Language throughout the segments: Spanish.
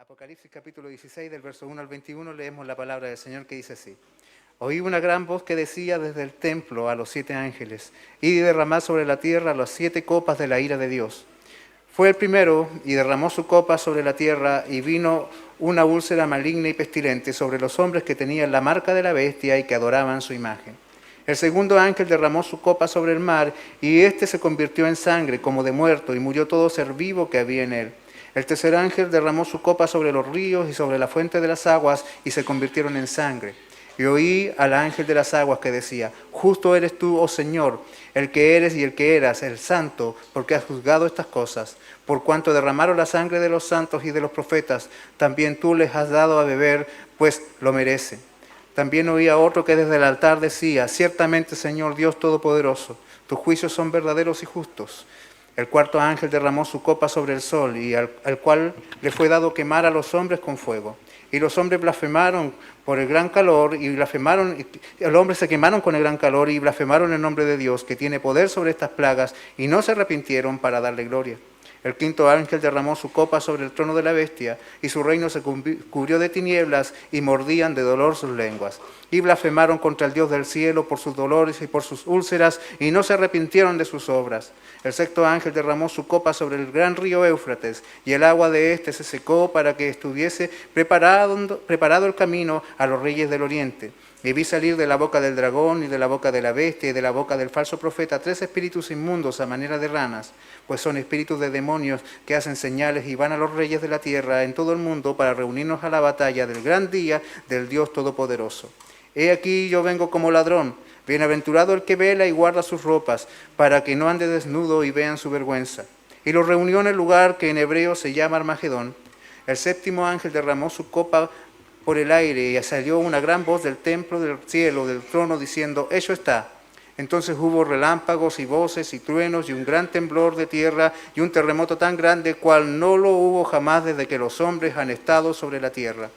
Apocalipsis capítulo 16, del verso 1 al 21, leemos la palabra del Señor que dice así. Oí una gran voz que decía desde el templo a los 7 ángeles, id y derramad sobre la tierra las 7 copas de la ira de Dios. Fue el primero y derramó su copa sobre la tierra, y vino una úlcera maligna y pestilente sobre los hombres que tenían la marca de la bestia y que adoraban su imagen. El segundo ángel derramó su copa sobre el mar, y éste se convirtió en sangre como de muerto, y murió todo ser vivo que había en él. El tercer ángel derramó su copa sobre los ríos y sobre la fuente de las aguas, y se convirtieron en sangre. Y oí al ángel de las aguas que decía, justo eres tú, oh Señor, el que eres y el que eras, el santo, porque has juzgado estas cosas. Por cuanto derramaron la sangre de los santos y de los profetas, también tú les has dado a beber, pues lo merecen. También oí a otro que desde el altar decía, ciertamente, Señor Dios Todopoderoso, tus juicios son verdaderos y justos. El cuarto ángel derramó su copa sobre el sol, y al cual le fue dado quemar a los hombres con fuego. Y los hombres blasfemaron por el gran calor, y los hombres se quemaron con el gran calor, y blasfemaron el nombre de Dios, que tiene poder sobre estas plagas, y no se arrepintieron para darle gloria. El quinto ángel derramó su copa sobre el trono de la bestia, y su reino se cubrió de tinieblas, y mordían de dolor sus lenguas. Y blasfemaron contra el Dios del cielo por sus dolores y por sus úlceras, y no se arrepintieron de sus obras. El sexto ángel derramó su copa sobre el gran río Éufrates, y el agua de éste se secó para que estuviese preparado el camino a los reyes del oriente. Y vi salir de la boca del dragón, y de la boca de la bestia, y de la boca del falso profeta 3 espíritus inmundos a manera de ranas, pues son espíritus de demonios que hacen señales y van a los reyes de la tierra en todo el mundo para reunirnos a la batalla del gran día del Dios Todopoderoso. He aquí yo vengo como ladrón, bienaventurado el que vela y guarda sus ropas, para que no ande desnudo y vean su vergüenza. Y los reunió en el lugar que en hebreo se llama Armagedón. El séptimo ángel derramó su copa por el aire, y salió una gran voz del templo del cielo, del trono, diciendo, hecho está. Entonces hubo relámpagos y voces y truenos y un gran temblor de tierra y un terremoto tan grande cual no lo hubo jamás desde que los hombres han estado sobre la tierra.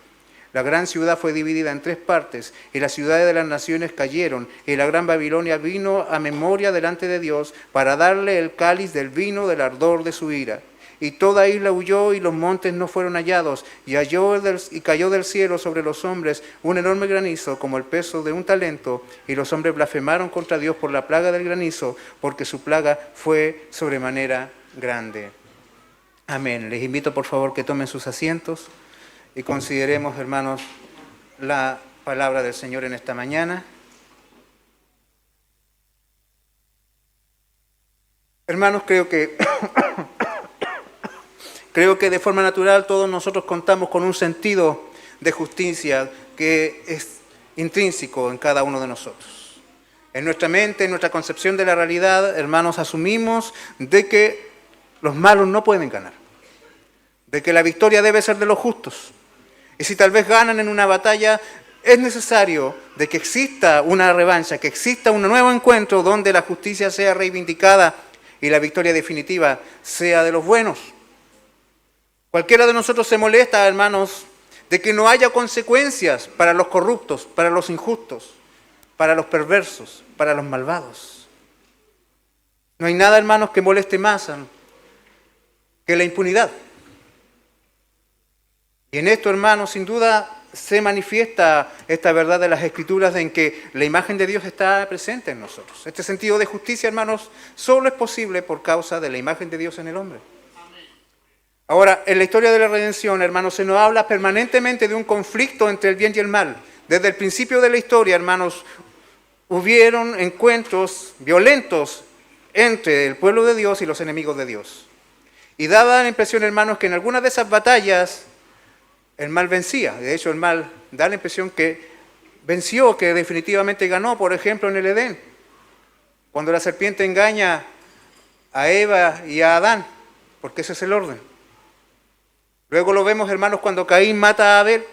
La gran ciudad fue dividida en 3 partes, y las ciudades de las naciones cayeron, y la gran Babilonia vino a memoria delante de Dios para darle el cáliz del vino del ardor de su ira. Y toda isla huyó, y los montes no fueron hallados, y cayó del cielo sobre los hombres un enorme granizo, como el peso de un talento, y los hombres blasfemaron contra Dios por la plaga del granizo, porque su plaga fue sobremanera grande. Amén. Les invito por favor que tomen sus asientos y consideremos, hermanos, la palabra del Señor en esta mañana. Hermanos, creo que de forma natural todos nosotros contamos con un sentido de justicia que es intrínseco en cada uno de nosotros. En nuestra mente, en nuestra concepción de la realidad, hermanos, asumimos de que los malos no pueden ganar, de que la victoria debe ser de los justos. Y si tal vez ganan en una batalla, es necesario de que exista una revancha, que exista un nuevo encuentro donde la justicia sea reivindicada y la victoria definitiva sea de los buenos. Cualquiera de nosotros se molesta, hermanos, de que no haya consecuencias para los corruptos, para los injustos, para los perversos, para los malvados. No hay nada, hermanos, que moleste más que la impunidad. Y en esto, hermanos, sin duda se manifiesta esta verdad de las Escrituras en que la imagen de Dios está presente en nosotros. Este sentido de justicia, hermanos, solo es posible por causa de la imagen de Dios en el hombre. Ahora, en la historia de la redención, hermanos, se nos habla permanentemente de un conflicto entre el bien y el mal. Desde el principio de la historia, hermanos, hubieron encuentros violentos entre el pueblo de Dios y los enemigos de Dios. Y daba la impresión, hermanos, que en algunas de esas batallas el mal vencía. De hecho, el mal da la impresión que venció, que definitivamente ganó. Por ejemplo, en el Edén, cuando la serpiente engaña a Eva y a Adán, porque ese es el orden. Luego lo vemos, hermanos, cuando Caín mata a Abel.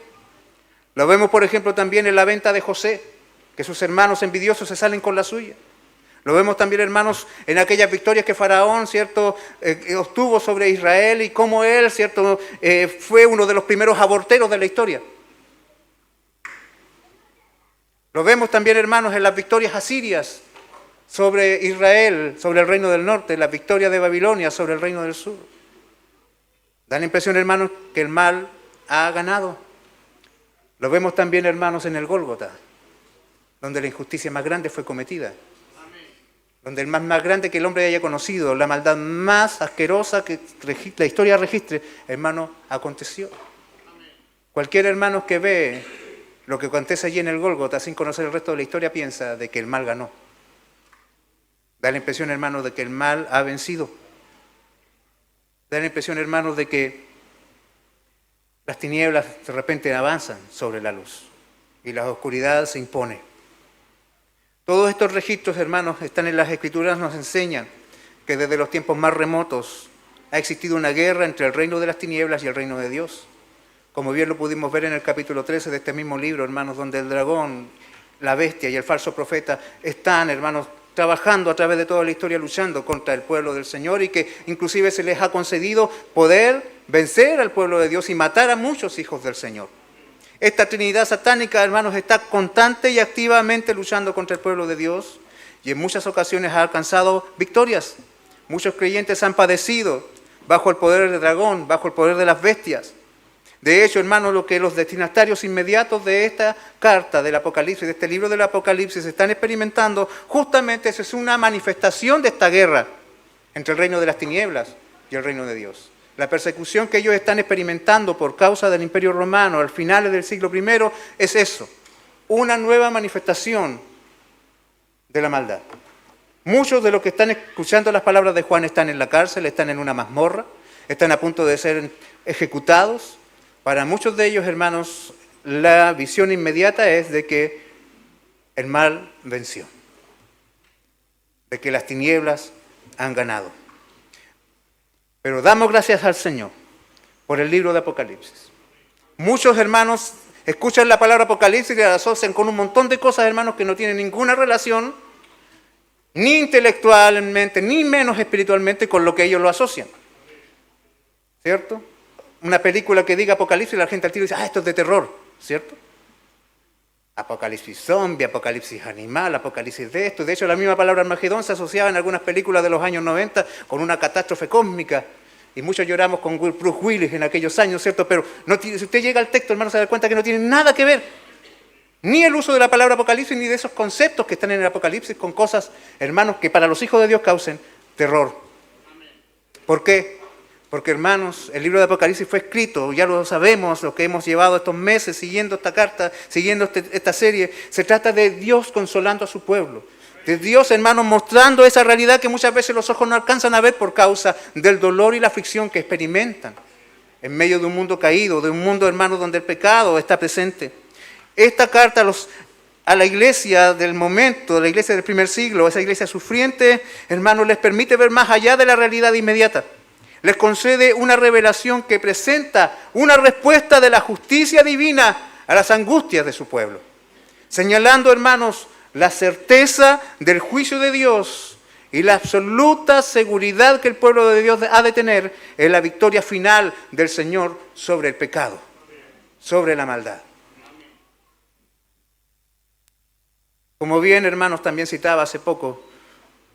Lo vemos, por ejemplo, también en la venta de José, que sus hermanos envidiosos se salen con la suya. Lo vemos también, hermanos, en aquellas victorias que Faraón, ¿cierto?, obtuvo sobre Israel, y cómo él, ¿cierto?, fue uno de los primeros aborteros de la historia. Lo vemos también, hermanos, en las victorias asirias sobre Israel, sobre el reino del norte, las victorias de Babilonia sobre el reino del sur. Da la impresión, hermanos, que el mal ha ganado. Lo vemos también, hermanos, en el Gólgota, donde la injusticia más grande fue cometida. Donde el más grande que el hombre haya conocido, la maldad más asquerosa que la historia registre, hermano, aconteció. Cualquier hermano que ve lo que acontece allí en el Gólgota sin conocer el resto de la historia piensa de que el mal ganó. Da la impresión, hermano, de que el mal ha vencido. Da la impresión, hermanos, de que las tinieblas de repente avanzan sobre la luz y la oscuridad se impone. Todos estos registros, hermanos, están en las Escrituras, nos enseñan que desde los tiempos más remotos ha existido una guerra entre el reino de las tinieblas y el reino de Dios. Como bien lo pudimos ver en el capítulo 13 de este mismo libro, hermanos, donde el dragón, la bestia y el falso profeta están, hermanos, trabajando a través de toda la historia, luchando contra el pueblo del Señor, y que inclusive se les ha concedido poder vencer al pueblo de Dios y matar a muchos hijos del Señor. Esta Trinidad satánica, hermanos, está constante y activamente luchando contra el pueblo de Dios y en muchas ocasiones ha alcanzado victorias. Muchos creyentes han padecido bajo el poder del dragón, bajo el poder de las bestias. De hecho, hermanos, lo que los destinatarios inmediatos de esta carta del Apocalipsis, de este libro del Apocalipsis, están experimentando, justamente eso es una manifestación de esta guerra entre el reino de las tinieblas y el reino de Dios. La persecución que ellos están experimentando por causa del Imperio Romano al final del siglo I es eso, una nueva manifestación de la maldad. Muchos de los que están escuchando las palabras de Juan están en la cárcel, están en una mazmorra, están a punto de ser ejecutados. Para muchos de ellos, hermanos, la visión inmediata es de que el mal venció, de que las tinieblas han ganado. Pero damos gracias al Señor por el libro de Apocalipsis. Muchos hermanos escuchan la palabra Apocalipsis y la asocian con un montón de cosas, hermanos, que no tienen ninguna relación, ni intelectualmente, ni menos espiritualmente, con lo que ellos lo asocian. ¿Cierto? Una película que diga Apocalipsis, la gente al tiro dice, esto es de terror, ¿cierto? Apocalipsis zombie, apocalipsis animal, apocalipsis de esto. De hecho, la misma palabra Armagedón se asociaba en algunas películas de los años 90 con una catástrofe cósmica. Y muchos lloramos con Bruce Willis en aquellos años, ¿cierto? Pero si usted llega al texto, hermano, se da cuenta que no tiene nada que ver. Ni el uso de la palabra Apocalipsis, ni de esos conceptos que están en el Apocalipsis con cosas, hermanos, que para los hijos de Dios causen terror. ¿Por qué? Porque, hermanos, el libro de Apocalipsis fue escrito, ya lo sabemos, lo que hemos llevado estos meses siguiendo esta carta, siguiendo esta serie. Se trata de Dios consolando a su pueblo. De Dios, hermanos, mostrando esa realidad que muchas veces los ojos no alcanzan a ver por causa del dolor y la aflicción que experimentan en medio de un mundo caído, de un mundo, hermanos, donde el pecado está presente. Esta carta a la iglesia del momento, la iglesia del primer siglo, esa iglesia sufriente, hermanos, les permite ver más allá de la realidad inmediata. Les concede una revelación que presenta una respuesta de la justicia divina a las angustias de su pueblo. Señalando, hermanos, la certeza del juicio de Dios y la absoluta seguridad que el pueblo de Dios ha de tener en la victoria final del Señor sobre el pecado, sobre la maldad. Como bien, hermanos, también citaba hace poco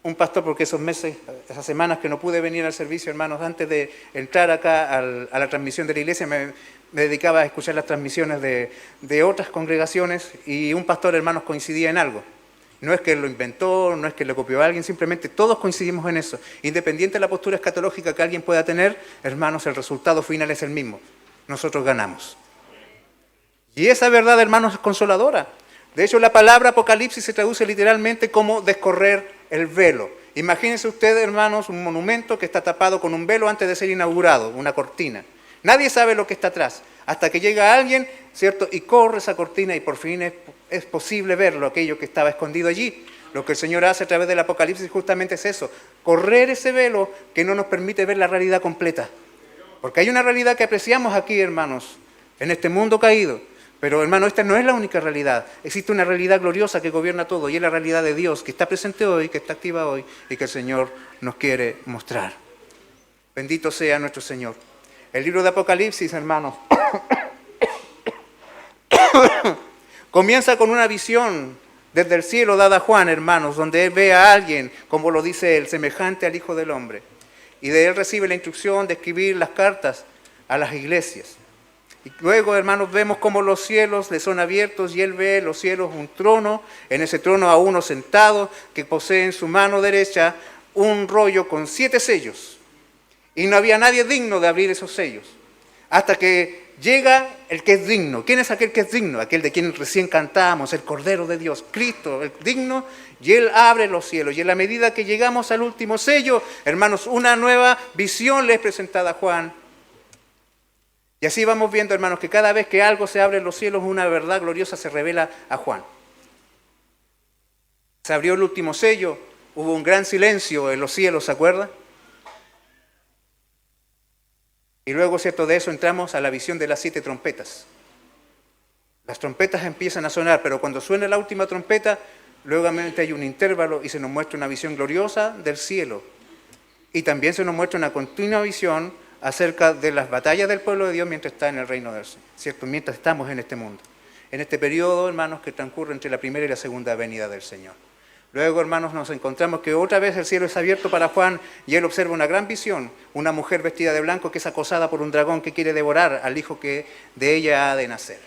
un pastor, porque esos meses, esas semanas que no pude venir al servicio, hermanos, antes de entrar acá a la transmisión de la iglesia, me dedicaba a escuchar las transmisiones de otras congregaciones, y un pastor, hermanos, coincidía en algo. No es que lo inventó, no es que lo copió a alguien, simplemente todos coincidimos en eso. Independiente de la postura escatológica que alguien pueda tener, hermanos, el resultado final es el mismo. Nosotros ganamos. Y esa verdad, hermanos, es consoladora. De hecho, la palabra Apocalipsis se traduce literalmente como descorrer el velo. Imagínense ustedes, hermanos, un monumento que está tapado con un velo antes de ser inaugurado, una cortina. Nadie sabe lo que está atrás, hasta que llega alguien, ¿cierto? Y corre esa cortina y por fin es posible verlo, aquello que estaba escondido allí. Lo que el Señor hace a través del Apocalipsis justamente es eso, correr ese velo que no nos permite ver la realidad completa. Porque hay una realidad que apreciamos aquí, hermanos, en este mundo caído. Pero, hermano, esta no es la única realidad. Existe una realidad gloriosa que gobierna todo, y es la realidad de Dios, que está presente hoy, que está activa hoy, y que el Señor nos quiere mostrar. Bendito sea nuestro Señor. El libro de Apocalipsis, hermanos, comienza con una visión desde el cielo dada a Juan, hermanos, donde él ve a alguien, como lo dice él, semejante al Hijo del Hombre. Y de él recibe la instrucción de escribir las cartas a las iglesias. Y luego, hermanos, vemos cómo los cielos le son abiertos y él ve en los cielos un trono, en ese trono a uno sentado que posee en su mano derecha un rollo con 7 sellos. Y no había nadie digno de abrir esos sellos. Hasta que llega el que es digno. ¿Quién es aquel que es digno? Aquel de quien recién cantamos, el Cordero de Dios, Cristo, el digno, y Él abre los cielos. Y en la medida que llegamos al último sello, hermanos, una nueva visión le es presentada a Juan. Y así vamos viendo, hermanos, que cada vez que algo se abre en los cielos, una verdad gloriosa se revela a Juan. Se abrió el último sello, hubo un gran silencio en los cielos, ¿se acuerda? Y luego, cierto, de eso entramos a la visión de las 7 trompetas. Las trompetas empiezan a sonar, pero cuando suena la última trompeta, luego hay un intervalo y se nos muestra una visión gloriosa del cielo. Y también se nos muestra una continua visión acerca de las batallas del pueblo de Dios mientras está en el reino del Señor, ¿cierto? Mientras estamos en este mundo. En este periodo, hermanos, que transcurre entre la primera y la segunda venida del Señor. Luego, hermanos, nos encontramos que otra vez el cielo es abierto para Juan y él observa una gran visión, una mujer vestida de blanco que es acosada por un dragón que quiere devorar al hijo que de ella ha de nacer.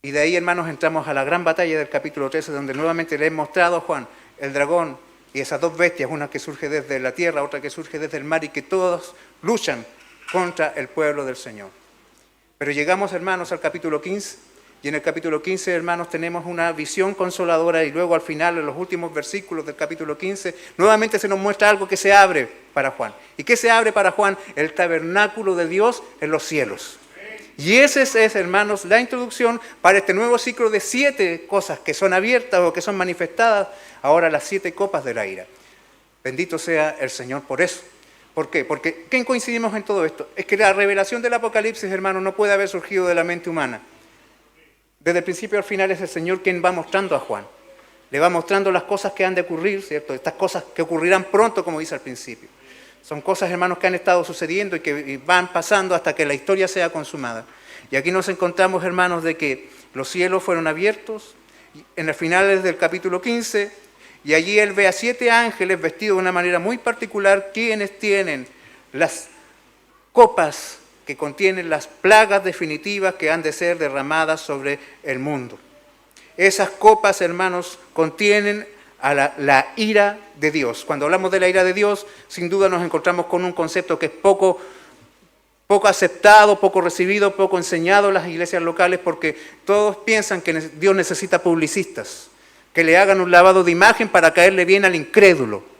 Y de ahí, hermanos, entramos a la gran batalla del capítulo 13, donde nuevamente le he mostrado a Juan el dragón y esas 2 bestias, una que surge desde la tierra, otra que surge desde el mar, y que todos luchan contra el pueblo del Señor. Pero llegamos, hermanos, al capítulo 15, y en el capítulo 15, hermanos, tenemos una visión consoladora, y luego al final, en los últimos versículos del capítulo 15, nuevamente se nos muestra algo que se abre para Juan. ¿Y qué se abre para Juan? El tabernáculo de Dios en los cielos. Y esa es, hermanos, la introducción para este nuevo ciclo de 7 cosas que son abiertas o que son manifestadas, ahora las 7 copas de la ira. Bendito sea el Señor por eso. ¿Por qué? Porque ¿qué coincidimos en todo esto? Es que la revelación del Apocalipsis, hermanos, no puede haber surgido de la mente humana. Desde el principio al final es el Señor quien va mostrando a Juan. Le va mostrando las cosas que han de ocurrir, ¿cierto? Estas cosas que ocurrirán pronto, como dice al principio. Son cosas, hermanos, que han estado sucediendo y que van pasando hasta que la historia sea consumada. Y aquí nos encontramos, hermanos, de que los cielos fueron abiertos en el final del capítulo 15, y allí él ve a 7 ángeles vestidos de una manera muy particular, quienes tienen las copas que contienen las plagas definitivas que han de ser derramadas sobre el mundo. Esas copas, hermanos, contienen a la ira de Dios. Cuando hablamos de la ira de Dios, sin duda nos encontramos con un concepto que es poco aceptado, poco recibido, poco enseñado en las iglesias locales, porque todos piensan que Dios necesita publicistas, que le hagan un lavado de imagen para caerle bien al incrédulo.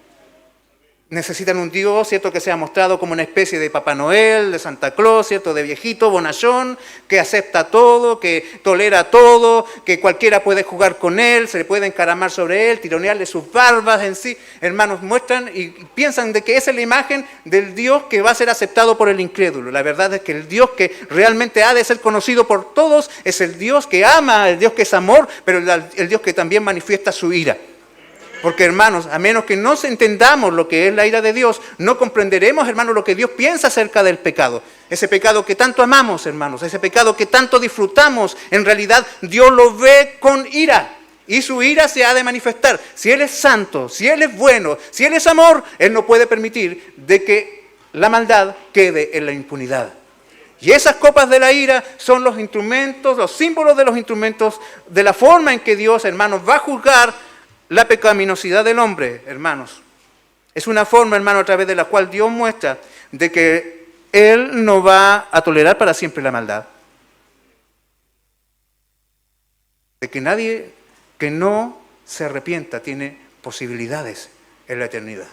Necesitan un Dios, ¿cierto?, que sea mostrado como una especie de Papá Noel, de Santa Claus, ¿cierto?, de viejito, bonachón, que acepta todo, que tolera todo, que cualquiera puede jugar con él, se le puede encaramar sobre él, tironearle sus barbas en sí. Hermanos, muestran y piensan de que esa es la imagen del Dios que va a ser aceptado por el incrédulo. La verdad es que el Dios que realmente ha de ser conocido por todos es el Dios que ama, el Dios que es amor, pero el Dios que también manifiesta su ira. Porque, hermanos, a menos que no entendamos lo que es la ira de Dios, no comprenderemos, hermanos, lo que Dios piensa acerca del pecado. Ese pecado que tanto amamos, hermanos, ese pecado que tanto disfrutamos, en realidad Dios lo ve con ira. Y su ira se ha de manifestar. Si Él es santo, si Él es bueno, si Él es amor, Él no puede permitir de que la maldad quede en la impunidad. Y esas copas de la ira son los instrumentos, los símbolos de los instrumentos de la forma en que Dios, hermanos, va a juzgar la pecaminosidad del hombre, hermanos. Es una forma, hermano, a través de la cual Dios muestra de que Él no va a tolerar para siempre la maldad. De que nadie que no se arrepienta tiene posibilidades en la eternidad.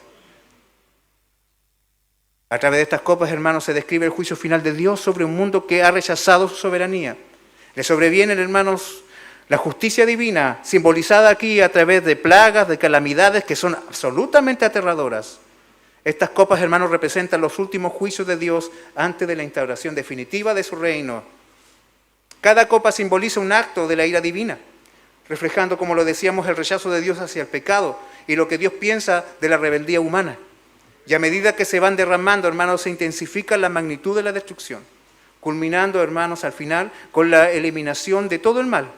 A través de estas copas, hermanos, se describe el juicio final de Dios sobre un mundo que ha rechazado su soberanía. Le sobrevienen, hermanos, la justicia divina, simbolizada aquí a través de plagas, de calamidades que son absolutamente aterradoras. Estas copas, hermanos, representan los últimos juicios de Dios antes de la instauración definitiva de su reino. Cada copa simboliza un acto de la ira divina, reflejando, como lo decíamos, el rechazo de Dios hacia el pecado y lo que Dios piensa de la rebeldía humana. Y a medida que se van derramando, hermanos, se intensifica la magnitud de la destrucción, culminando, hermanos, al final con la eliminación de todo el mal.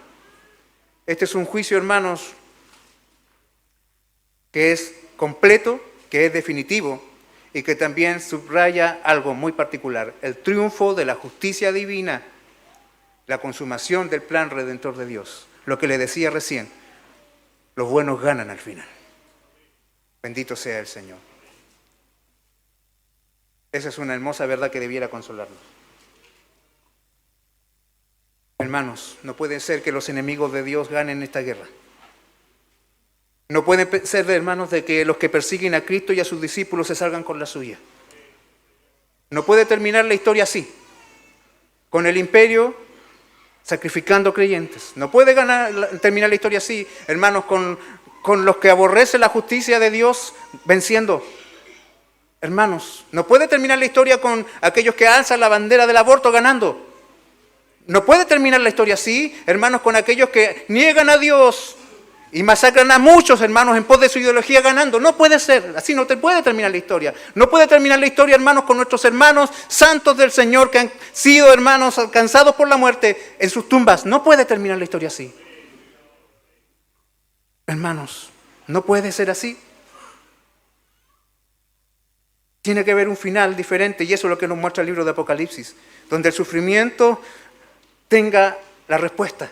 Este es un juicio, hermanos, que es completo, que es definitivo y que también subraya algo muy particular: el triunfo de la justicia divina, la consumación del plan redentor de Dios. Lo que le decía recién, los buenos ganan al final. Bendito sea el Señor. Esa es una hermosa verdad que debiera consolarnos. Hermanos, no puede ser que los enemigos de Dios ganen esta guerra. No puede ser, hermanos, de que los que persiguen a Cristo y a sus discípulos se salgan con la suya. No puede terminar la historia así, con el imperio sacrificando creyentes. No puede terminar la historia así, hermanos, con los que aborrecen la justicia de Dios venciendo. Hermanos, no puede terminar la historia con aquellos que alzan la bandera del aborto ganando. No puede terminar la historia así, hermanos, con aquellos que niegan a Dios y masacran a muchos, hermanos, en pos de su ideología ganando. No puede ser, así no te puede terminar la historia. No puede terminar la historia, hermanos, con nuestros hermanos santos del Señor que han sido, hermanos, alcanzados por la muerte en sus tumbas. No puede terminar la historia así. Hermanos, no puede ser así. Tiene que haber un final diferente, y eso es lo que nos muestra el libro de Apocalipsis, donde el sufrimiento tenga la respuesta.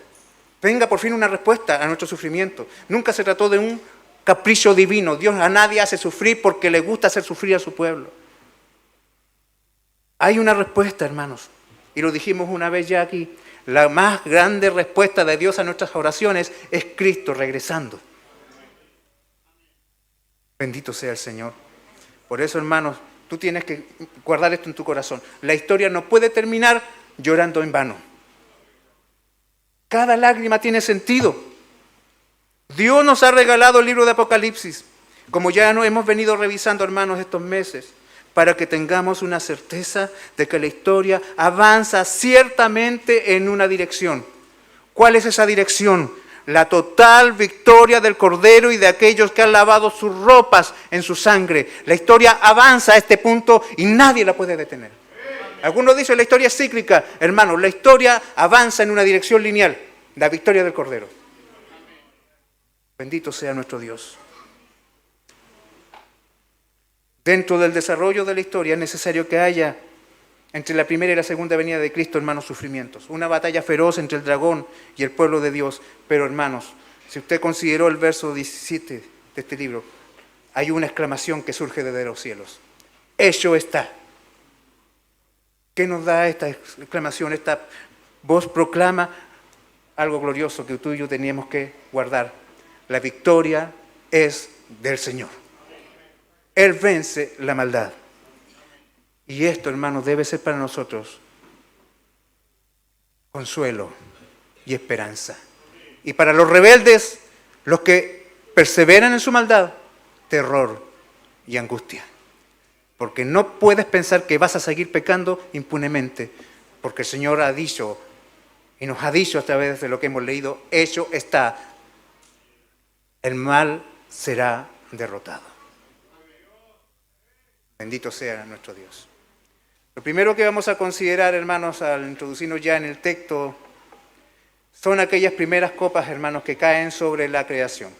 Venga por fin una respuesta a nuestro sufrimiento. Nunca se trató de un capricho divino. Dios a nadie hace sufrir porque le gusta hacer sufrir a su pueblo. Hay una respuesta, hermanos, y lo dijimos una vez ya aquí. La más grande respuesta de Dios a nuestras oraciones es Cristo regresando. Bendito sea el Señor. Por eso, hermanos, tú tienes que guardar esto en tu corazón. La historia no puede terminar llorando en vano. Cada lágrima tiene sentido. Dios nos ha regalado el libro de Apocalipsis, como ya nos hemos venido revisando, hermanos, estos meses, para que tengamos una certeza de que la historia avanza ciertamente en una dirección. ¿Cuál es esa dirección? La total victoria del Cordero y de aquellos que han lavado sus ropas en su sangre. La historia avanza a este punto y nadie la puede detener. Algunos dicen la historia es cíclica. Hermanos, la historia avanza en una dirección lineal. La victoria del Cordero. Bendito sea nuestro Dios. Dentro del desarrollo de la historia es necesario que haya entre la primera y la segunda venida de Cristo, hermanos, sufrimientos. Una batalla feroz entre el dragón y el pueblo de Dios. Pero, hermanos, si usted consideró el verso 17 de este libro, hay una exclamación que surge desde los cielos. Hecho está. ¿Qué nos da esta exclamación? Esta voz proclama algo glorioso que tú y yo teníamos que guardar. La victoria es del Señor. Él vence la maldad. Y esto, hermanos, debe ser para nosotros consuelo y esperanza. Y para los rebeldes, los que perseveran en su maldad, terror y angustia. Porque no puedes pensar que vas a seguir pecando impunemente, porque el Señor ha dicho, y nos ha dicho a través de lo que hemos leído, hecho está, el mal será derrotado. Bendito sea nuestro Dios. Lo primero que vamos a considerar, hermanos, al introducirnos ya en el texto, son aquellas primeras copas, hermanos, que caen sobre la creación.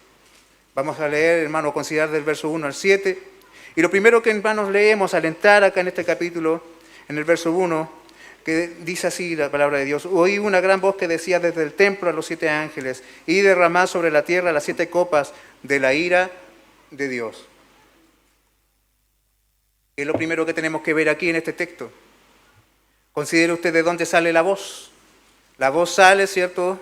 Vamos a leer, hermanos, considerar del verso 1 al 7. Y lo primero que, hermanos, leemos al entrar acá en este capítulo, en el verso 1, que dice así la palabra de Dios: oí una gran voz que decía desde el templo a los 7 ángeles, y derramad sobre la tierra las 7 copas de la ira de Dios. Es lo primero que tenemos que ver aquí en este texto. Considere usted de dónde sale la voz. La voz sale, ¿cierto?,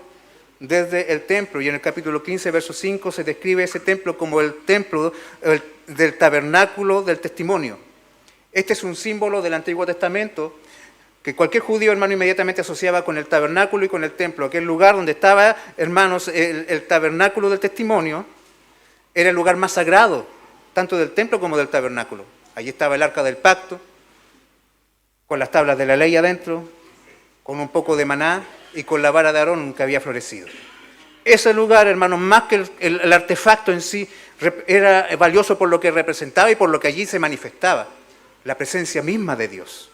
desde el templo. Y en el capítulo 15, verso 5, se describe ese templo como el templo del tabernáculo del testimonio. Este es un símbolo del Antiguo Testamento que cualquier judío, hermano, inmediatamente asociaba con el tabernáculo y con el templo. Aquel lugar donde estaba, hermanos, el tabernáculo del testimonio era el lugar más sagrado, tanto del templo como del tabernáculo. Allí estaba el arca del pacto, con las tablas de la ley adentro, con un poco de maná y con la vara de Aarón que había florecido. Ese lugar, hermanos, más que el artefacto en sí, era valioso por lo que representaba y por lo que allí se manifestaba. La presencia misma de Dios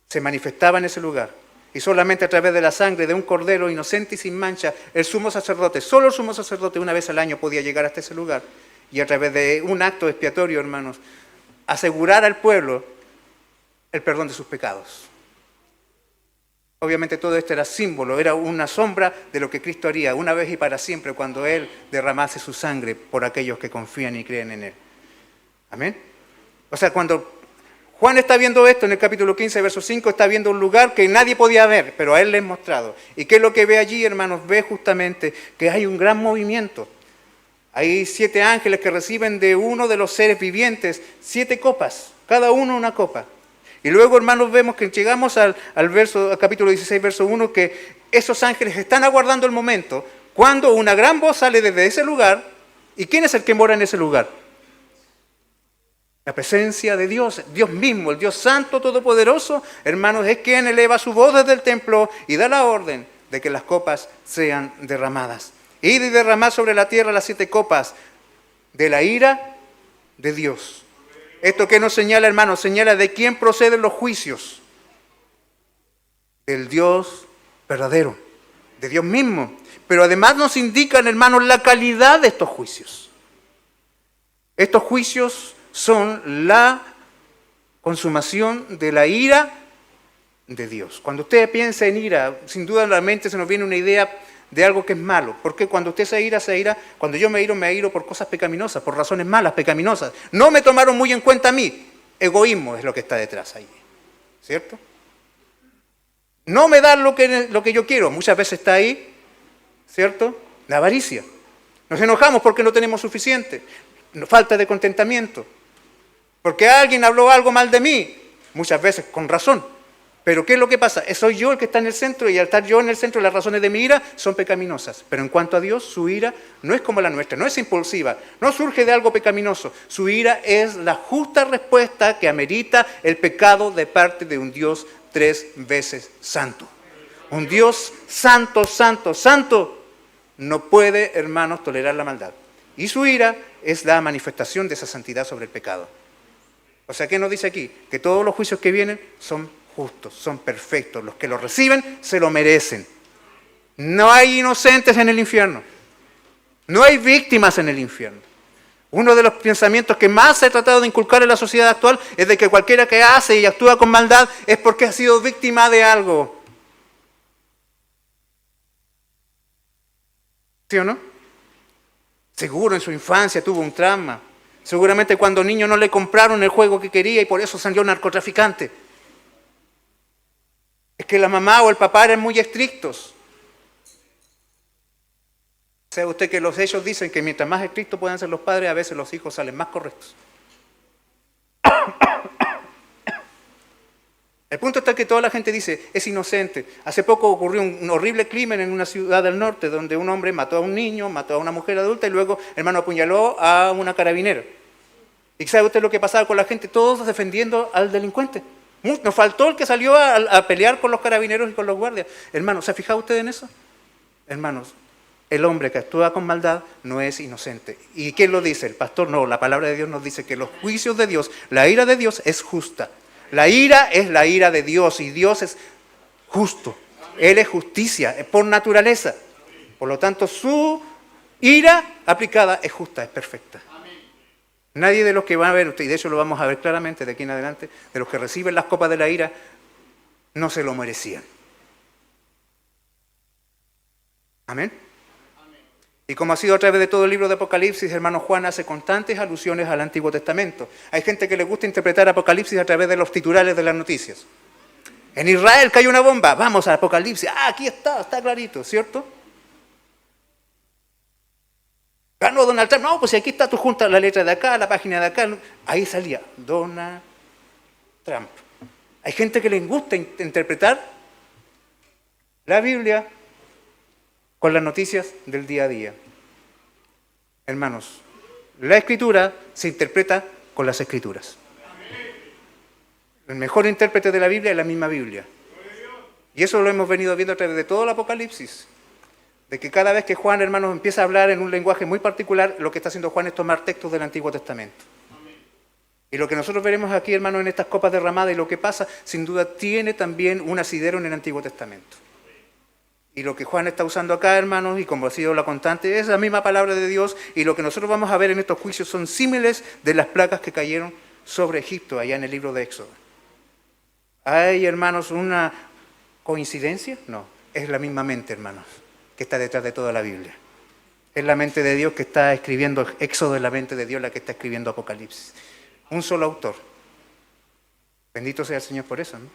se manifestaba en ese lugar. Y solamente a través de la sangre de un cordero inocente y sin mancha, el sumo sacerdote, solo el sumo sacerdote una vez al año podía llegar hasta ese lugar. Y a través de un acto expiatorio, hermanos, asegurar al pueblo el perdón de sus pecados. Obviamente todo esto era símbolo, era una sombra de lo que Cristo haría una vez y para siempre cuando Él derramase su sangre por aquellos que confían y creen en Él. Amén. O sea, cuando Juan está viendo esto en el capítulo 15, verso 5, está viendo un lugar que nadie podía ver, pero a Él le es mostrado. ¿Y qué es lo que ve allí, hermanos? Ve justamente que hay un gran movimiento. Hay 7 ángeles que reciben de uno de los seres vivientes 7 copas, cada uno una copa. Y luego, hermanos, vemos que llegamos al capítulo 16, verso 1, que esos ángeles están aguardando el momento cuando una gran voz sale desde ese lugar. ¿Y quién es el que mora en ese lugar? La presencia de Dios, Dios mismo, el Dios Santo Todopoderoso, hermanos, es quien eleva su voz desde el templo y da la orden de que las copas sean derramadas. Y de derramar sobre la tierra las 7 copas de la ira de Dios. ¿Esto qué nos señala, hermanos? Señala de quién proceden los juicios. Del Dios verdadero, de Dios mismo. Pero además nos indican, hermanos, la calidad de estos juicios. Estos juicios son la consumación de la ira de Dios. Cuando usted piensa en ira, sin duda en la mente se nos viene una idea de algo que es malo. Porque cuando usted se ira, cuando yo me iro por cosas pecaminosas, por razones malas, pecaminosas. No me tomaron muy en cuenta a mí. Egoísmo es lo que está detrás ahí. ¿Cierto? No me dan lo que yo quiero. Muchas veces está ahí, ¿cierto? La avaricia. Nos enojamos porque no tenemos suficiente. Falta de contentamiento. Porque alguien habló algo mal de mí. Muchas veces con razón. Pero ¿qué es lo que pasa? Soy yo el que está en el centro y al estar yo en el centro las razones de mi ira son pecaminosas. Pero en cuanto a Dios, su ira no es como la nuestra, no es impulsiva, no surge de algo pecaminoso. Su ira es la justa respuesta que amerita el pecado de parte de un Dios 3 veces santo. Un Dios santo, santo, santo no puede, hermanos, tolerar la maldad. Y su ira es la manifestación de esa santidad sobre el pecado. O sea, ¿qué nos dice aquí? Que todos los juicios que vienen son justos, son perfectos. Los que lo reciben se lo merecen. No hay inocentes en el infierno. No hay víctimas en el infierno. Uno de los pensamientos que más se ha tratado de inculcar en la sociedad actual es de que cualquiera que hace y actúa con maldad es porque ha sido víctima de algo. ¿Sí o no? Seguro en su infancia tuvo un trauma. Seguramente cuando niño no le compraron el juego que quería y por eso salió narcotraficante. Es que la mamá o el papá eran muy estrictos. ¿Sabe usted que los hechos dicen que mientras más estrictos puedan ser los padres, a veces los hijos salen más correctos? El punto está que toda la gente dice, es inocente. Hace poco ocurrió un horrible crimen en una ciudad del norte donde un hombre mató a un niño, mató a una mujer adulta y luego, hermano, apuñaló a una carabinera. ¿Y sabe usted lo que pasaba con la gente? Todos defendiendo al delincuente. Nos faltó el que salió a pelear con los carabineros y con los guardias. Hermanos, ¿se ha fijado usted en eso? Hermanos, el hombre que actúa con maldad no es inocente. ¿Y quién lo dice? El pastor no, la palabra de Dios nos dice que los juicios de Dios, la ira de Dios es justa. La ira es la ira de Dios y Dios es justo. Él es justicia, es por naturaleza. Por lo tanto, su ira aplicada es justa, es perfecta. Nadie de los que van a ver, y de hecho lo vamos a ver claramente de aquí en adelante, de los que reciben las copas de la ira, no se lo merecían. Amén. Y como ha sido a través de todo el libro de Apocalipsis, hermano Juan hace constantes alusiones al Antiguo Testamento. Hay gente que le gusta interpretar Apocalipsis a través de los titulares de las noticias. En Israel cayó una bomba, vamos a Apocalipsis, aquí está clarito, ¿cierto? Ganó Donald Trump, no, pues aquí está, tú juntas la letra de acá, la página de acá, ahí salía Donald Trump. Hay gente que les gusta interpretar la Biblia con las noticias del día a día. Hermanos, la Escritura se interpreta con las Escrituras. El mejor intérprete de la Biblia es la misma Biblia. Y eso lo hemos venido viendo a través de todo el Apocalipsis. De que cada vez que Juan, hermanos, empieza a hablar en un lenguaje muy particular, lo que está haciendo Juan es tomar textos del Antiguo Testamento. Y lo que nosotros veremos aquí, hermanos, en estas copas derramadas y lo que pasa, sin duda tiene también un asidero en el Antiguo Testamento. Y lo que Juan está usando acá, hermanos, y como ha sido la constante, es la misma palabra de Dios, y lo que nosotros vamos a ver en estos juicios son símiles de las placas que cayeron sobre Egipto allá en el libro de Éxodo. ¿Hay, hermanos, una coincidencia? No, es la misma mente, hermanos, que está detrás de toda la Biblia. Es la mente de Dios que está escribiendo Éxodo, es la mente de Dios la que está escribiendo Apocalipsis. Un solo autor. Bendito sea el Señor por eso, ¿no?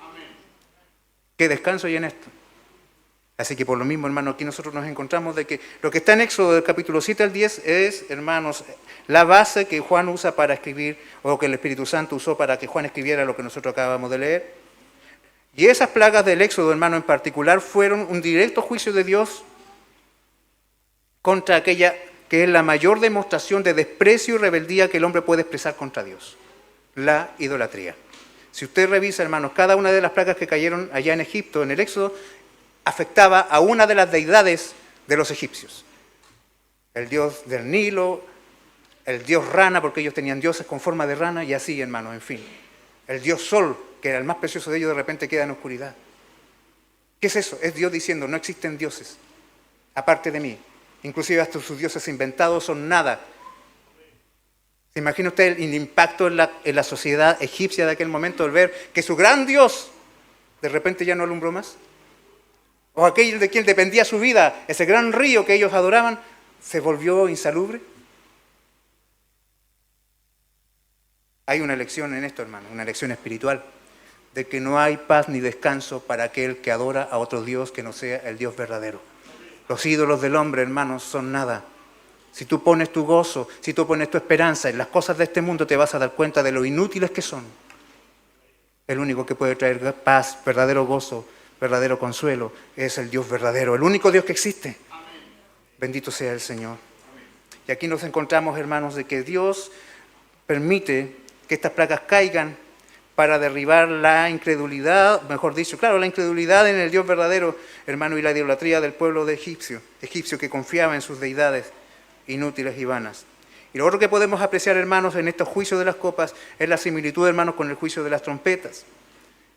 Qué descanso hay en esto. Así que por lo mismo, hermanos, aquí nosotros nos encontramos de que lo que está en Éxodo del capítulo 7 al 10 es, hermanos, la base que Juan usa para escribir, o que el Espíritu Santo usó para que Juan escribiera lo que nosotros acabamos de leer. Y esas plagas del Éxodo, hermano, en particular, fueron un directo juicio de Dios contra aquella que es la mayor demostración de desprecio y rebeldía que el hombre puede expresar contra Dios, la idolatría. Si usted revisa, hermanos, cada una de las plagas que cayeron allá en Egipto, en el Éxodo, afectaba a una de las deidades de los egipcios. El dios del Nilo, el dios rana, porque ellos tenían dioses con forma de rana, y así, hermanos, en fin. El dios sol, que era el más precioso de ellos, de repente queda en oscuridad. ¿Qué es eso? Es Dios diciendo, no existen dioses, aparte de mí. Inclusive hasta sus dioses inventados son nada. ¿Se imagina usted el impacto en la sociedad egipcia de aquel momento, al ver que su gran Dios de repente ya no alumbró más? O aquel de quien dependía su vida, ese gran río que ellos adoraban, se volvió insalubre. Hay una lección en esto, hermano, una lección espiritual, de que no hay paz ni descanso para aquel que adora a otro Dios que no sea el Dios verdadero. Los ídolos del hombre, hermanos, son nada. Si tú pones tu gozo, si tú pones tu esperanza en las cosas de este mundo, te vas a dar cuenta de lo inútiles que son. El único que puede traer paz, verdadero gozo, verdadero consuelo, es el Dios verdadero, el único Dios que existe. Bendito sea el Señor. Y aquí nos encontramos, hermanos, de que Dios permite que estas plagas caigan para derribar la incredulidad, mejor dicho, claro, la incredulidad en el Dios verdadero, hermano, y la idolatría del pueblo de egipcio que confiaba en sus deidades inútiles y vanas. Y lo otro que podemos apreciar, hermanos, en estos juicios de las copas es la similitud, hermanos, con el juicio de las trompetas.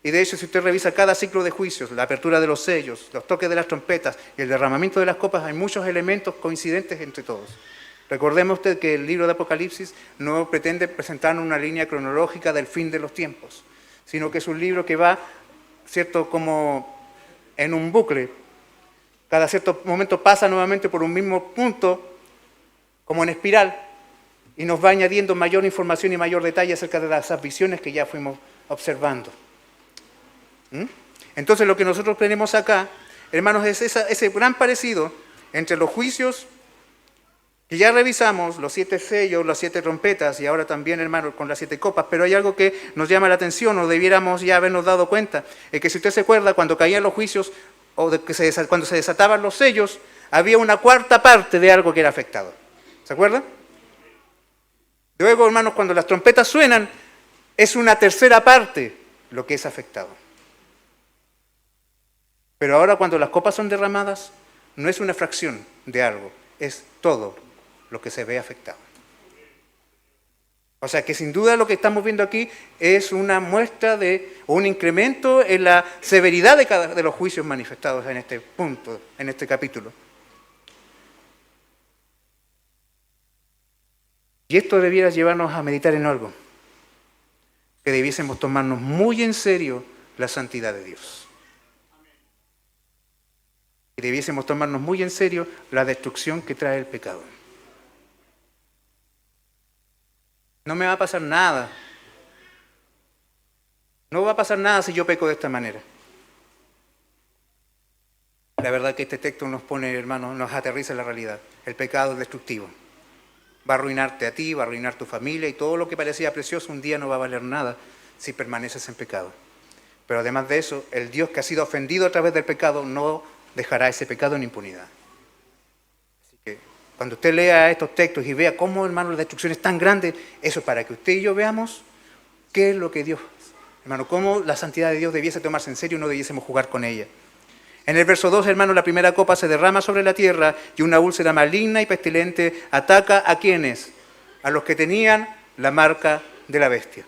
Y de hecho, si usted revisa cada ciclo de juicios, la apertura de los sellos, los toques de las trompetas y el derramamiento de las copas, hay muchos elementos coincidentes entre todos. Recordemos usted que el libro de Apocalipsis no pretende presentarnos una línea cronológica del fin de los tiempos, sino que es un libro que va, ¿cierto?, como en un bucle. Cada cierto momento pasa nuevamente por un mismo punto, como en espiral, y nos va añadiendo mayor información y mayor detalle acerca de las visiones que ya fuimos observando. Entonces lo que nosotros tenemos acá, hermanos, es ese gran parecido entre los juicios que ya revisamos, los 7 sellos, las 7 trompetas y ahora también, hermanos, con las 7 copas, pero hay algo que nos llama la atención o debiéramos ya habernos dado cuenta, es que si usted se acuerda, cuando caían los juicios o cuando se desataban los sellos, había una cuarta parte de algo que era afectado. ¿Se acuerdan? Luego, hermanos, cuando las trompetas suenan, es una tercera parte lo que es afectado. Pero ahora cuando las copas son derramadas, no es una fracción de algo, es todo lo que se ve afectado. O sea que sin duda lo que estamos viendo aquí es una muestra o un incremento en la severidad de los juicios manifestados en este punto, en este capítulo. Y esto debiera llevarnos a meditar en algo, que debiésemos tomarnos muy en serio la santidad de Dios. Y debiésemos tomarnos muy en serio la destrucción que trae el pecado. No me va a pasar nada. No va a pasar nada si yo peco de esta manera. La verdad que este texto nos pone, hermanos, nos aterriza en la realidad. El pecado es destructivo. Va a arruinarte a ti, va a arruinar tu familia y todo lo que parecía precioso un día no va a valer nada si permaneces en pecado. Pero además de eso, el Dios que ha sido ofendido a través del pecado no dejará ese pecado en impunidad. Así que cuando usted lea estos textos y vea cómo, hermano, la destrucción es tan grande, eso es para que usted y yo veamos qué es lo que Dios, hermano, cómo la santidad de Dios debiese tomarse en serio y no debiésemos jugar con ella. En el verso 2, hermano, la primera copa se derrama sobre la tierra y una úlcera maligna y pestilente ataca ¿a quiénes? A los que tenían la marca de la bestia.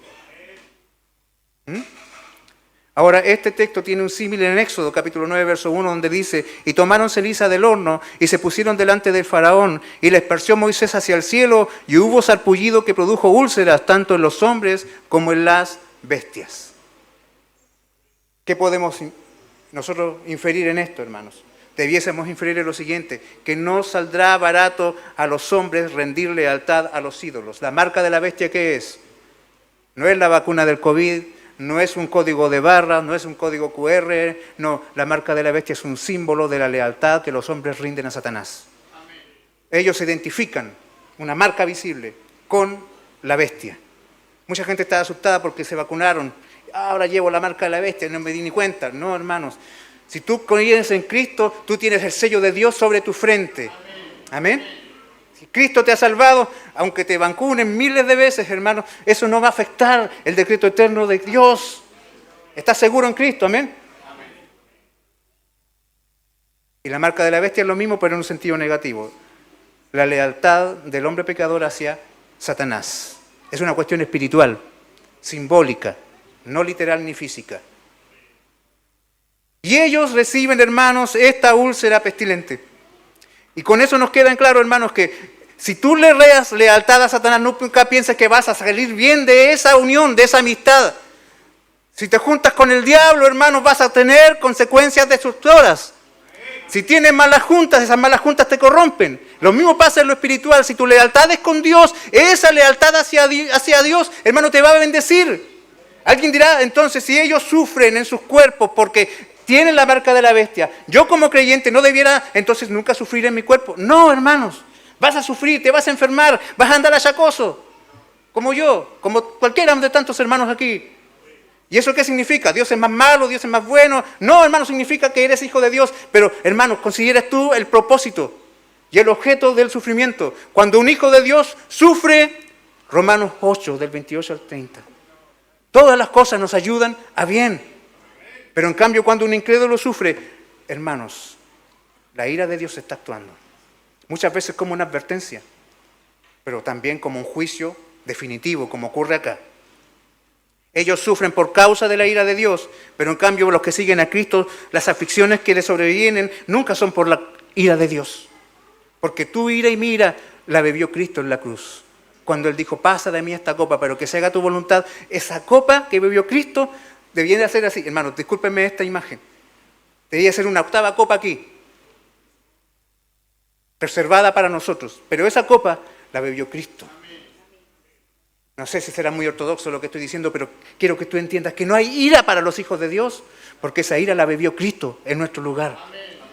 Ahora, este texto tiene un símil en Éxodo, capítulo 9, verso 1, donde dice: y tomaron ceniza del horno, y se pusieron delante del faraón, y la esparció Moisés hacia el cielo, y hubo sarpullido que produjo úlceras, tanto en los hombres como en las bestias. ¿Qué podemos nosotros inferir en esto, hermanos? Debiésemos inferir en lo siguiente: que no saldrá barato a los hombres rendir lealtad a los ídolos. La marca de la bestia, ¿qué es? No es la vacuna del COVID, no es un código de barras, no es un código QR, no, la marca de la bestia es un símbolo de la lealtad que los hombres rinden a Satanás. Amén. Ellos se identifican, una marca visible, con la bestia. Mucha gente está asustada porque se vacunaron. Ahora llevo la marca de la bestia, no me di ni cuenta. No, hermanos, si tú crees en Cristo, tú tienes el sello de Dios sobre tu frente. Amén. Amén. Si Cristo te ha salvado, aunque te vacunen miles de veces, hermanos, eso no va a afectar el decreto eterno de Dios. ¿Estás seguro en Cristo? Amén. Amén. Y la marca de la bestia es lo mismo, pero en un sentido negativo. La lealtad del hombre pecador hacia Satanás. Es una cuestión espiritual, simbólica, no literal ni física. Y ellos reciben, hermanos, esta úlcera pestilente. Y con eso nos queda en claro, hermanos, que si tú le reas lealtad a Satanás, nunca pienses que vas a salir bien de esa unión, de esa amistad. Si te juntas con el diablo, hermanos, vas a tener consecuencias destructoras. Si tienes malas juntas, esas malas juntas te corrompen. Lo mismo pasa en lo espiritual. Si tu lealtad es con Dios, esa lealtad hacia Dios, hermano, te va a bendecir. Alguien dirá, entonces, si ellos sufren en sus cuerpos porque tienen la marca de la bestia, yo como creyente no debiera entonces nunca sufrir en mi cuerpo. No, hermanos, vas a sufrir, te vas a enfermar, vas a andar achacoso, como yo, como cualquiera de tantos hermanos aquí. ¿Y eso qué significa? ¿Dios es más malo? ¿Dios es más bueno? No, hermano, significa que eres hijo de Dios, pero, hermano, consideras tú el propósito y el objeto del sufrimiento. Cuando un hijo de Dios sufre, Romanos 8, del 28 al 30, todas las cosas nos ayudan a bien. Pero en cambio, cuando un incrédulo sufre, hermanos, la ira de Dios está actuando. Muchas veces como una advertencia, pero también como un juicio definitivo, como ocurre acá. Ellos sufren por causa de la ira de Dios, pero en cambio los que siguen a Cristo, las aflicciones que les sobrevienen nunca son por la ira de Dios. Porque tu ira y mi ira la bebió Cristo en la cruz. Cuando Él dijo, pasa de mí esta copa, pero que se haga tu voluntad, esa copa que bebió Cristo debiera ser así. Hermanos, discúlpenme esta imagen. Debería ser una octava copa aquí, reservada para nosotros. Pero esa copa la bebió Cristo. No sé si será muy ortodoxo lo que estoy diciendo, pero quiero que tú entiendas que no hay ira para los hijos de Dios, porque esa ira la bebió Cristo en nuestro lugar.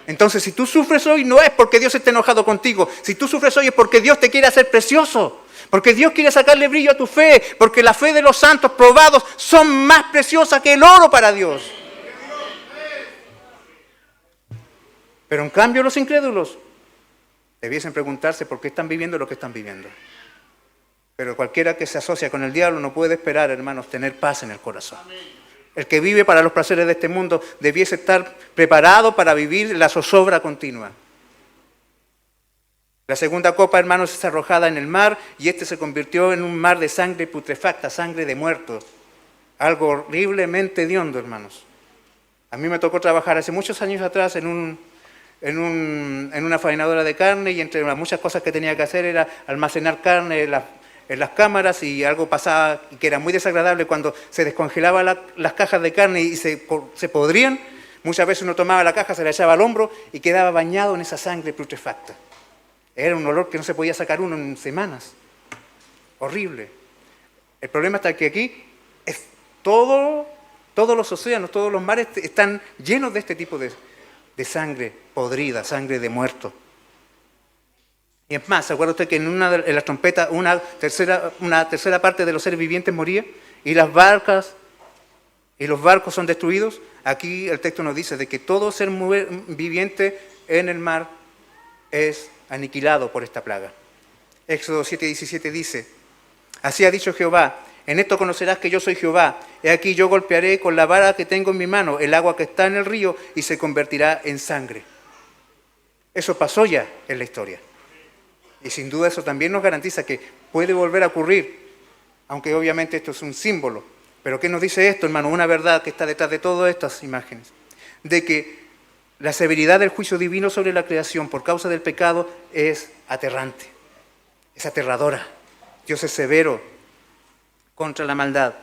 Entonces, si tú sufres hoy, no es porque Dios esté enojado contigo. Si tú sufres hoy es porque Dios te quiere hacer precioso. Porque Dios quiere sacarle brillo a tu fe. Porque la fe de los santos probados son más preciosas que el oro para Dios. Pero en cambio los incrédulos debiesen preguntarse por qué están viviendo lo que están viviendo. Pero cualquiera que se asocia con el diablo no puede esperar, hermanos, tener paz en el corazón. El que vive para los placeres de este mundo debiese estar preparado para vivir la zozobra continua. La segunda copa, hermanos, es arrojada en el mar y este se convirtió en un mar de sangre putrefacta, sangre de muertos. Algo horriblemente hediondo, hermanos. A mí me tocó trabajar hace muchos años atrás en una faenadora de carne y entre las muchas cosas que tenía que hacer era almacenar carne en las cámaras y algo pasaba que era muy desagradable cuando se descongelaban las cajas de carne y se podrían. Muchas veces uno tomaba la caja, se la echaba al hombro y quedaba bañado en esa sangre putrefacta. Era un olor que no se podía sacar uno en semanas. Horrible. El problema está que aquí todos los océanos, todos los mares están llenos de este tipo de sangre podrida, sangre de muerto. Y es más, ¿se acuerda usted que en las trompetas una tercera parte de los seres vivientes moría? Y las barcas y los barcos son destruidos. Aquí el texto nos dice de que todo ser viviente en el mar es aniquilado por esta plaga. Éxodo 7:17 dice, así ha dicho Jehová, en esto conocerás que yo soy Jehová. He aquí yo golpearé con la vara que tengo en mi mano el agua que está en el río y se convertirá en sangre. Eso pasó ya en la historia. Y sin duda eso también nos garantiza que puede volver a ocurrir, aunque obviamente esto es un símbolo. Pero ¿qué nos dice esto, hermano? Una verdad que está detrás de todas estas imágenes. De que la severidad del juicio divino sobre la creación por causa del pecado es aterrante, es aterradora. Dios es severo contra la maldad.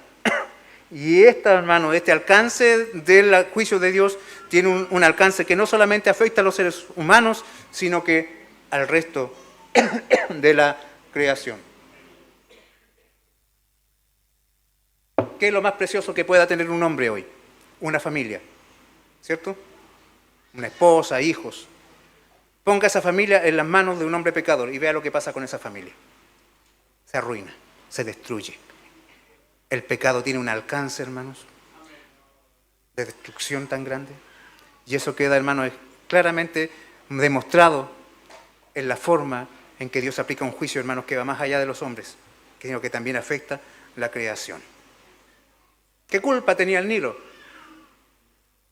Y hermano, este alcance del juicio de Dios tiene un alcance que no solamente afecta a los seres humanos, sino que al resto de la creación. ¿Qué es lo más precioso que pueda tener un hombre hoy? Una familia, ¿cierto? Una esposa, hijos. Ponga esa familia en las manos de un hombre pecador y vea lo que pasa con esa familia. Se arruina, se destruye. El pecado tiene un alcance, hermanos, de destrucción tan grande. Y eso queda, hermanos, claramente demostrado en la forma en que Dios aplica un juicio, hermanos, que va más allá de los hombres, sino que también afecta la creación. ¿Qué culpa tenía el Nilo?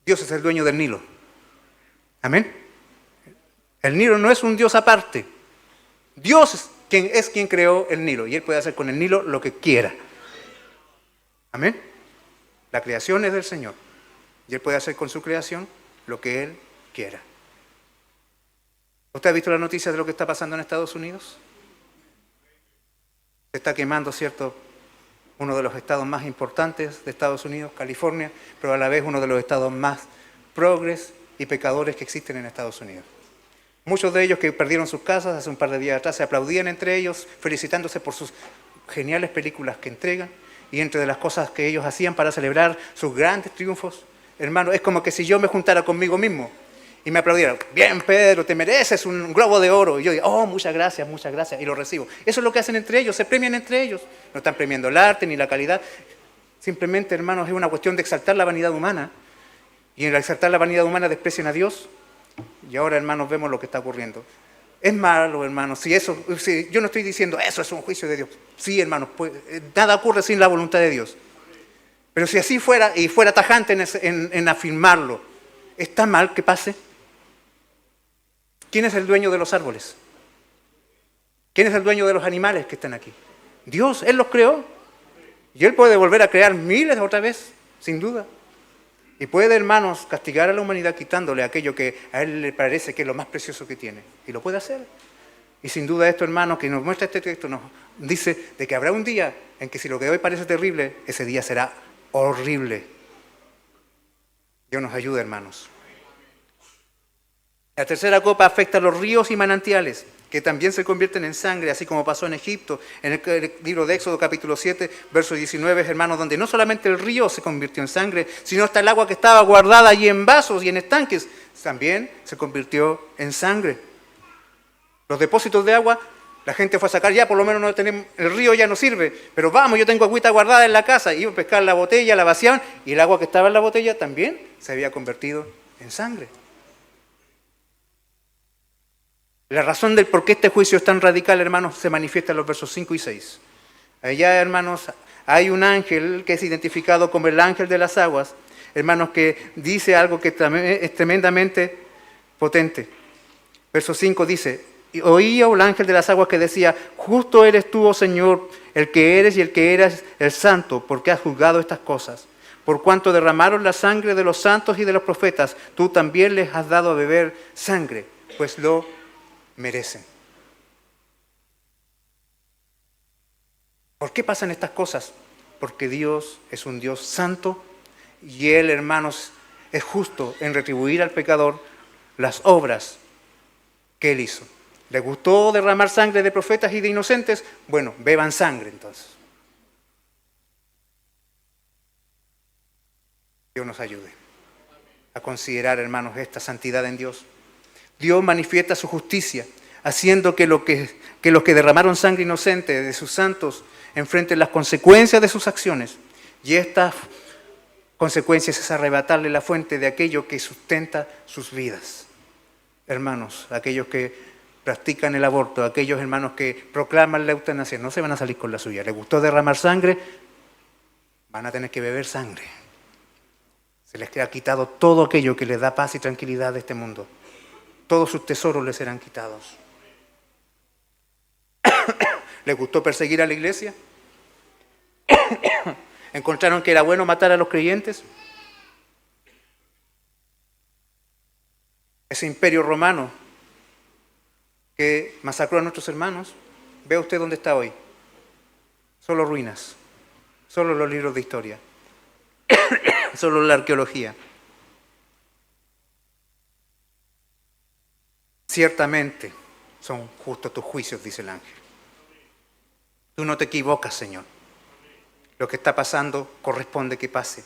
Dios es el dueño del Nilo. Amén. El Nilo no es un Dios aparte. Dios es quien creó el Nilo y Él puede hacer con el Nilo lo que quiera. Amén. La creación es del Señor y Él puede hacer con su creación lo que Él quiera. ¿Usted ha visto la noticia de lo que está pasando en Estados Unidos? Se está quemando, ¿cierto?, uno de los estados más importantes de Estados Unidos, California, pero a la vez uno de los estados más progres y pecadores que existen en Estados Unidos. Muchos de ellos que perdieron sus casas hace un par de días atrás se aplaudían entre ellos, felicitándose por sus geniales películas que entregan y entre de las cosas que ellos hacían para celebrar sus grandes triunfos. Hermano, es como que si yo me juntara conmigo mismo y me aplaudiera, bien Pedro, te mereces un globo de oro. Y yo digo, oh, muchas gracias, y lo recibo. Eso es lo que hacen entre ellos, se premian entre ellos. No están premiando el arte ni la calidad. Simplemente, hermanos, es una cuestión de exaltar la vanidad humana. Y en exaltar la vanidad humana desprecian a Dios. Y ahora, hermanos, vemos lo que está ocurriendo. Es malo, hermanos, si yo no estoy diciendo eso es un juicio de Dios. Sí, hermanos, pues, nada ocurre sin la voluntad de Dios. Pero si así fuera, y fuera tajante en afirmarlo, ¿está mal que pase? ¿Quién es el dueño de los árboles? ¿Quién es el dueño de los animales que están aquí? Dios, Él los creó. Y Él puede volver a crear miles otra vez, sin duda. Y puede, hermanos, castigar a la humanidad quitándole aquello que a Él le parece que es lo más precioso que tiene. Y lo puede hacer. Y sin duda esto, hermanos, que nos muestra este texto, nos dice de que habrá un día en que si lo que hoy parece terrible, ese día será horrible. Dios nos ayude, hermanos. La tercera copa afecta a los ríos y manantiales, que también se convierten en sangre, así como pasó en Egipto, en el libro de Éxodo capítulo 7, verso 19, hermanos, donde no solamente el río se convirtió en sangre, sino hasta el agua que estaba guardada allí en vasos y en estanques, también se convirtió en sangre. Los depósitos de agua, la gente fue a sacar, ya por lo menos no tenemos, el río ya no sirve, pero vamos, yo tengo agüita guardada en la casa, iba a pescar la botella, la vaciaban, y el agua que estaba en la botella también se había convertido en sangre. La razón del por qué este juicio es tan radical, hermanos, se manifiesta en los versos 5 y 6. Allá, hermanos, hay un ángel que es identificado como el ángel de las aguas, hermanos, que dice algo que es tremendamente potente. Verso 5 dice, y oía el ángel de las aguas que decía, justo eres tú, oh Señor, el que eres y el que eras el santo, porque has juzgado estas cosas. Por cuanto derramaron la sangre de los santos y de los profetas, tú también les has dado a beber sangre, pues lo merecen. ¿Por qué pasan estas cosas? Porque Dios es un Dios santo y Él, hermanos, es justo en retribuir al pecador las obras que Él hizo. ¿Le gustó derramar sangre de profetas y de inocentes? Bueno, beban sangre entonces. Dios nos ayude a considerar, hermanos, esta santidad en Dios. Dios manifiesta su justicia, haciendo que los que derramaron sangre inocente de sus santos enfrenten las consecuencias de sus acciones. Y estas consecuencias es arrebatarle la fuente de aquello que sustenta sus vidas. Hermanos, aquellos que practican el aborto, aquellos hermanos que proclaman la eutanasia, no se van a salir con la suya. ¿Les gustó derramar sangre? Van a tener que beber sangre. Se les ha quitado todo aquello que les da paz y tranquilidad de este mundo. Todos sus tesoros les serán quitados. ¿Les gustó perseguir a la iglesia? ¿Encontraron que era bueno matar a los creyentes? Ese imperio romano que masacró a nuestros hermanos, vea usted dónde está hoy. Solo ruinas, solo los libros de historia, solo la arqueología. Ciertamente son justos tus juicios, dice el ángel. Tú no te equivocas, Señor. Lo que está pasando corresponde que pase.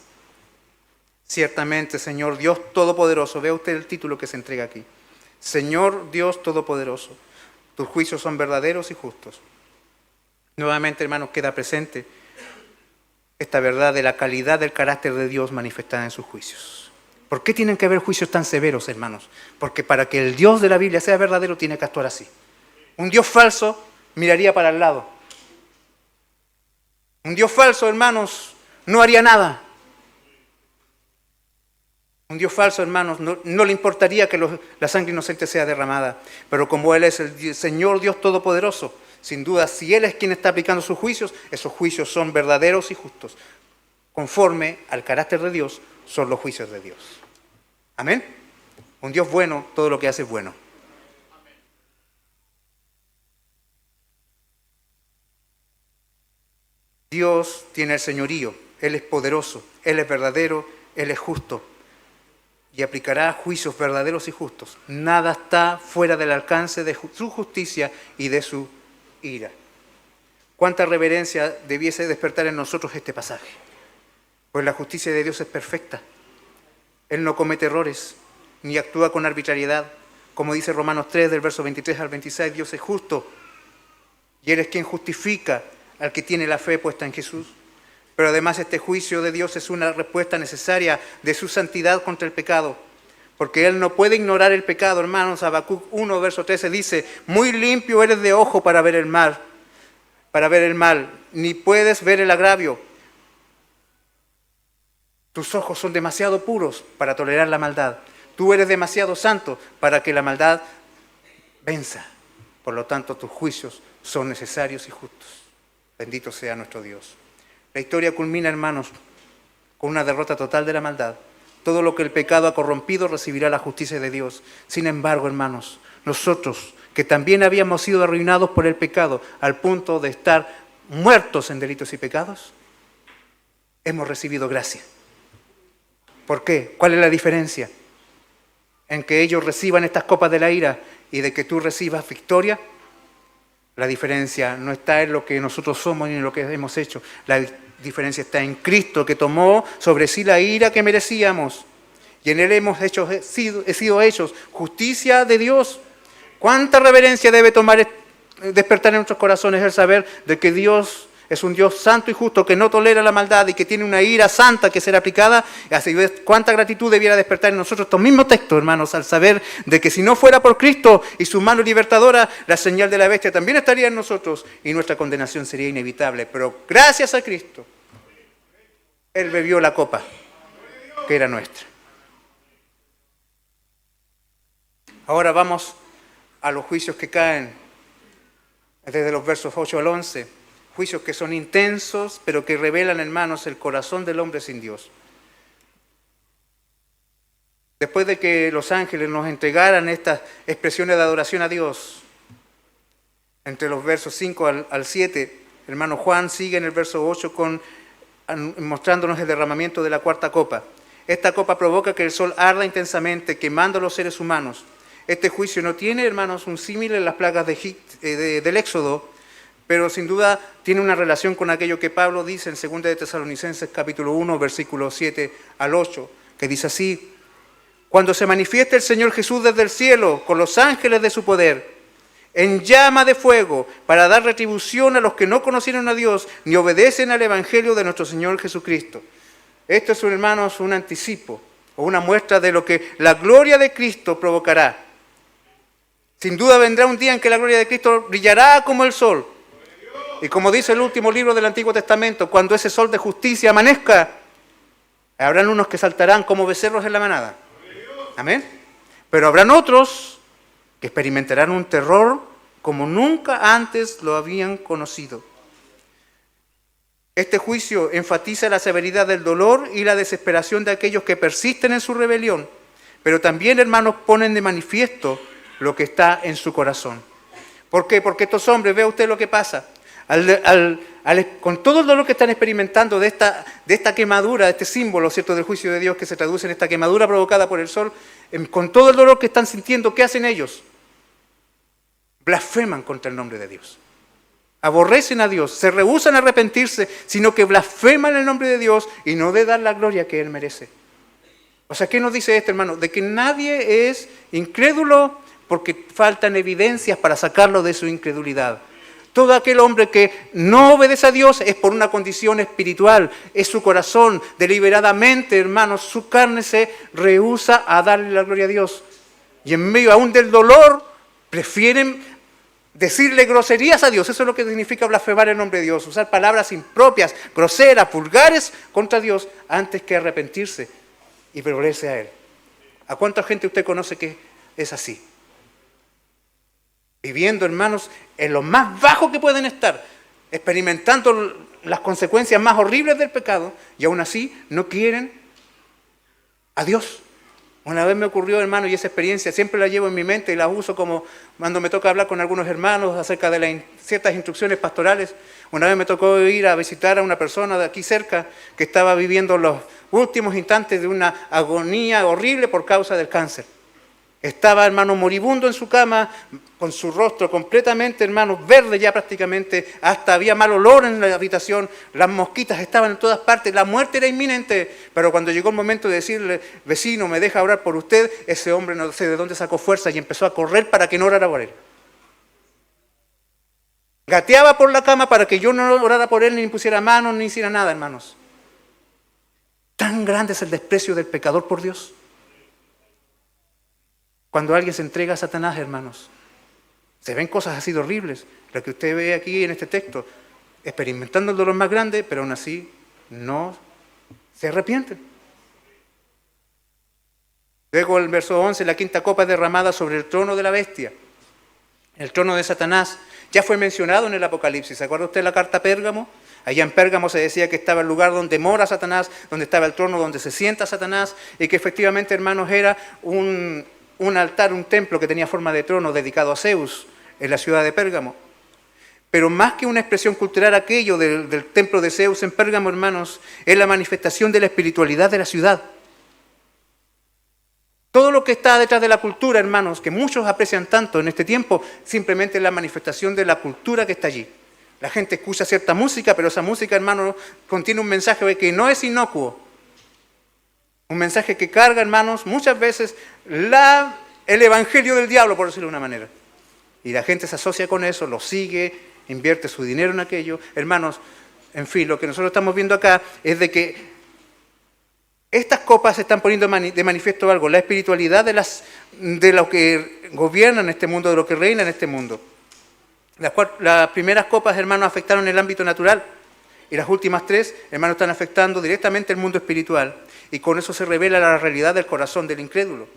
Ciertamente, Señor Dios Todopoderoso, vea usted el título que se entrega aquí. Señor Dios Todopoderoso, tus juicios son verdaderos y justos. Nuevamente, hermanos, queda presente esta verdad de la calidad del carácter de Dios manifestada en sus juicios. ¿Por qué tienen que haber juicios tan severos, hermanos? Porque para que el Dios de la Biblia sea verdadero tiene que actuar así. Un Dios falso miraría para el lado. Un Dios falso, hermanos, no haría nada. Un Dios falso, hermanos, no le importaría que la sangre inocente sea derramada. Pero como Él es el Señor Dios Todopoderoso, sin duda, si Él es quien está aplicando sus juicios, esos juicios son verdaderos y justos. Conforme al carácter de Dios, son los juicios de Dios. Amén. Un Dios bueno, todo lo que hace es bueno. Dios tiene el señorío, Él es poderoso, Él es verdadero, Él es justo. Y aplicará juicios verdaderos y justos. Nada está fuera del alcance de su justicia y de su ira. ¿Cuánta reverencia debiese despertar en nosotros este pasaje? Pues la justicia de Dios es perfecta. Él no comete errores, ni actúa con arbitrariedad. Como dice Romanos 3, del verso 23 al 26, Dios es justo. Y Él es quien justifica al que tiene la fe puesta en Jesús. Pero además este juicio de Dios es una respuesta necesaria de su santidad contra el pecado. Porque Él no puede ignorar el pecado, hermanos. Habacuc 1, verso 13 dice, muy limpio eres de ojo para ver el mal, ni puedes ver el agravio. Tus ojos son demasiado puros para tolerar la maldad. Tú eres demasiado santo para que la maldad venza. Por lo tanto, tus juicios son necesarios y justos. Bendito sea nuestro Dios. La historia culmina, hermanos, con una derrota total de la maldad. Todo lo que el pecado ha corrompido recibirá la justicia de Dios. Sin embargo, hermanos, nosotros, que también habíamos sido arruinados por el pecado, al punto de estar muertos en delitos y pecados, hemos recibido gracia. ¿Por qué? ¿Cuál es la diferencia? En que ellos reciban estas copas de la ira y de que tú recibas victoria. La diferencia no está en lo que nosotros somos ni en lo que hemos hecho. La diferencia está en Cristo, que tomó sobre sí la ira que merecíamos. Y en Él hemos sido hechos justicia de Dios. ¿Cuánta reverencia debe despertar en nuestros corazones el saber de que Dios es un Dios santo y justo, que no tolera la maldad y que tiene una ira santa que será aplicada? Y así ves cuánta gratitud debiera despertar en nosotros estos mismos textos, hermanos, al saber de que si no fuera por Cristo y su mano libertadora, la señal de la bestia también estaría en nosotros y nuestra condenación sería inevitable. Pero gracias a Cristo, Él bebió la copa que era nuestra. Ahora vamos a los juicios que caen desde los versos 8 al 11. Juicios que son intensos, pero que revelan, hermanos, el corazón del hombre sin Dios. Después de que los ángeles nos entregaran estas expresiones de adoración a Dios, entre los versos 5 al 7, hermano Juan sigue en el verso 8 mostrándonos el derramamiento de la cuarta copa. Esta copa provoca que el sol arda intensamente, quemando a los seres humanos. Este juicio no tiene, hermanos, un símil en las plagas del Éxodo, pero sin duda tiene una relación con aquello que Pablo dice en 2 de Tesalonicenses capítulo 1, versículos 7 al 8, que dice así: cuando se manifieste el Señor Jesús desde el cielo, con los ángeles de su poder, en llama de fuego, para dar retribución a los que no conocieron a Dios, ni obedecen al Evangelio de nuestro Señor Jesucristo. Esto es, hermanos, un anticipo, o una muestra de lo que la gloria de Cristo provocará. Sin duda vendrá un día en que la gloria de Cristo brillará como el sol. Y como dice el último libro del Antiguo Testamento, cuando ese sol de justicia amanezca, habrán unos que saltarán como becerros en la manada. Amén. Pero habrán otros que experimentarán un terror como nunca antes lo habían conocido. Este juicio enfatiza la severidad del dolor y la desesperación de aquellos que persisten en su rebelión, pero también, hermanos, ponen de manifiesto lo que está en su corazón. ¿Por qué? Porque estos hombres, vea usted lo que pasa, con todo el dolor que están experimentando de esta quemadura, de este símbolo, ¿cierto?, del juicio de Dios que se traduce en esta quemadura provocada por el sol, con todo el dolor que están sintiendo, ¿qué hacen ellos? Blasfeman contra el nombre de Dios. Aborrecen a Dios, se rehúsan a arrepentirse, sino que blasfeman el nombre de Dios y no le dan la gloria que Él merece. O sea, ¿qué nos dice esto, hermano? De que nadie es incrédulo porque faltan evidencias para sacarlo de su incredulidad. Todo aquel hombre que no obedece a Dios es por una condición espiritual, es su corazón, deliberadamente, hermanos, su carne se rehúsa a darle la gloria a Dios. Y en medio aún del dolor, prefieren decirle groserías a Dios. Eso es lo que significa blasfemar el nombre de Dios, usar palabras impropias, groseras, vulgares contra Dios, antes que arrepentirse y volverse a Él. ¿A cuánta gente usted conoce que es así? Viviendo, hermanos, en lo más bajo que pueden estar, experimentando las consecuencias más horribles del pecado, y aún así no quieren a Dios. Una vez me ocurrió, hermano, y esa experiencia siempre la llevo en mi mente y la uso como cuando me toca hablar con algunos hermanos acerca de ciertas instrucciones pastorales. Una vez me tocó ir a visitar a una persona de aquí cerca que estaba viviendo los últimos instantes de una agonía horrible por causa del cáncer. Estaba, hermano, moribundo en su cama, con su rostro completamente, hermano, verde ya prácticamente, hasta había mal olor en la habitación, las mosquitas estaban en todas partes, la muerte era inminente, pero cuando llegó el momento de decirle, vecino, ¿me deja orar por usted?, ese hombre no sé de dónde sacó fuerza y empezó a correr para que no orara por él. Gateaba por la cama para que yo no orara por él, ni pusiera manos, ni hiciera nada, hermanos. Tan grande es el desprecio del pecador por Dios. Cuando alguien se entrega a Satanás, hermanos, se ven cosas así de horribles, lo que usted ve aquí en este texto, experimentando el dolor más grande, pero aún así no se arrepienten. Luego el verso 11, la quinta copa es derramada sobre el trono de la bestia, el trono de Satanás. Ya fue mencionado en el Apocalipsis. ¿Se acuerda usted de la carta a Pérgamo? Allá en Pérgamo se decía que estaba el lugar donde mora Satanás, donde estaba el trono donde se sienta Satanás, y que efectivamente, hermanos, era un altar, un templo que tenía forma de trono dedicado a Zeus en la ciudad de Pérgamo. Pero más que una expresión cultural, aquello del templo de Zeus en Pérgamo, hermanos, es la manifestación de la espiritualidad de la ciudad. Todo lo que está detrás de la cultura, hermanos, que muchos aprecian tanto en este tiempo, simplemente es la manifestación de la cultura que está allí. La gente escucha cierta música, pero esa música, hermanos, contiene un mensaje que no es inocuo. Un mensaje que carga, hermanos, muchas veces el evangelio del diablo, por decirlo de una manera. Y la gente se asocia con eso, lo sigue, invierte su dinero en aquello. Hermanos, en fin, lo que nosotros estamos viendo acá es de que estas copas están poniendo de manifiesto algo, la espiritualidad de lo que gobierna en este mundo, de lo que reina en este mundo. Las primeras copas, hermanos, afectaron el ámbito natural. Y las últimas tres, hermanos, están afectando directamente el mundo espiritual. Y con eso se revela la realidad del corazón del incrédulo.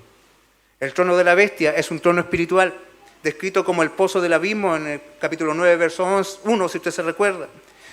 El trono de la bestia es un trono espiritual, descrito como el pozo del abismo en el capítulo 9, verso 1, si usted se recuerda.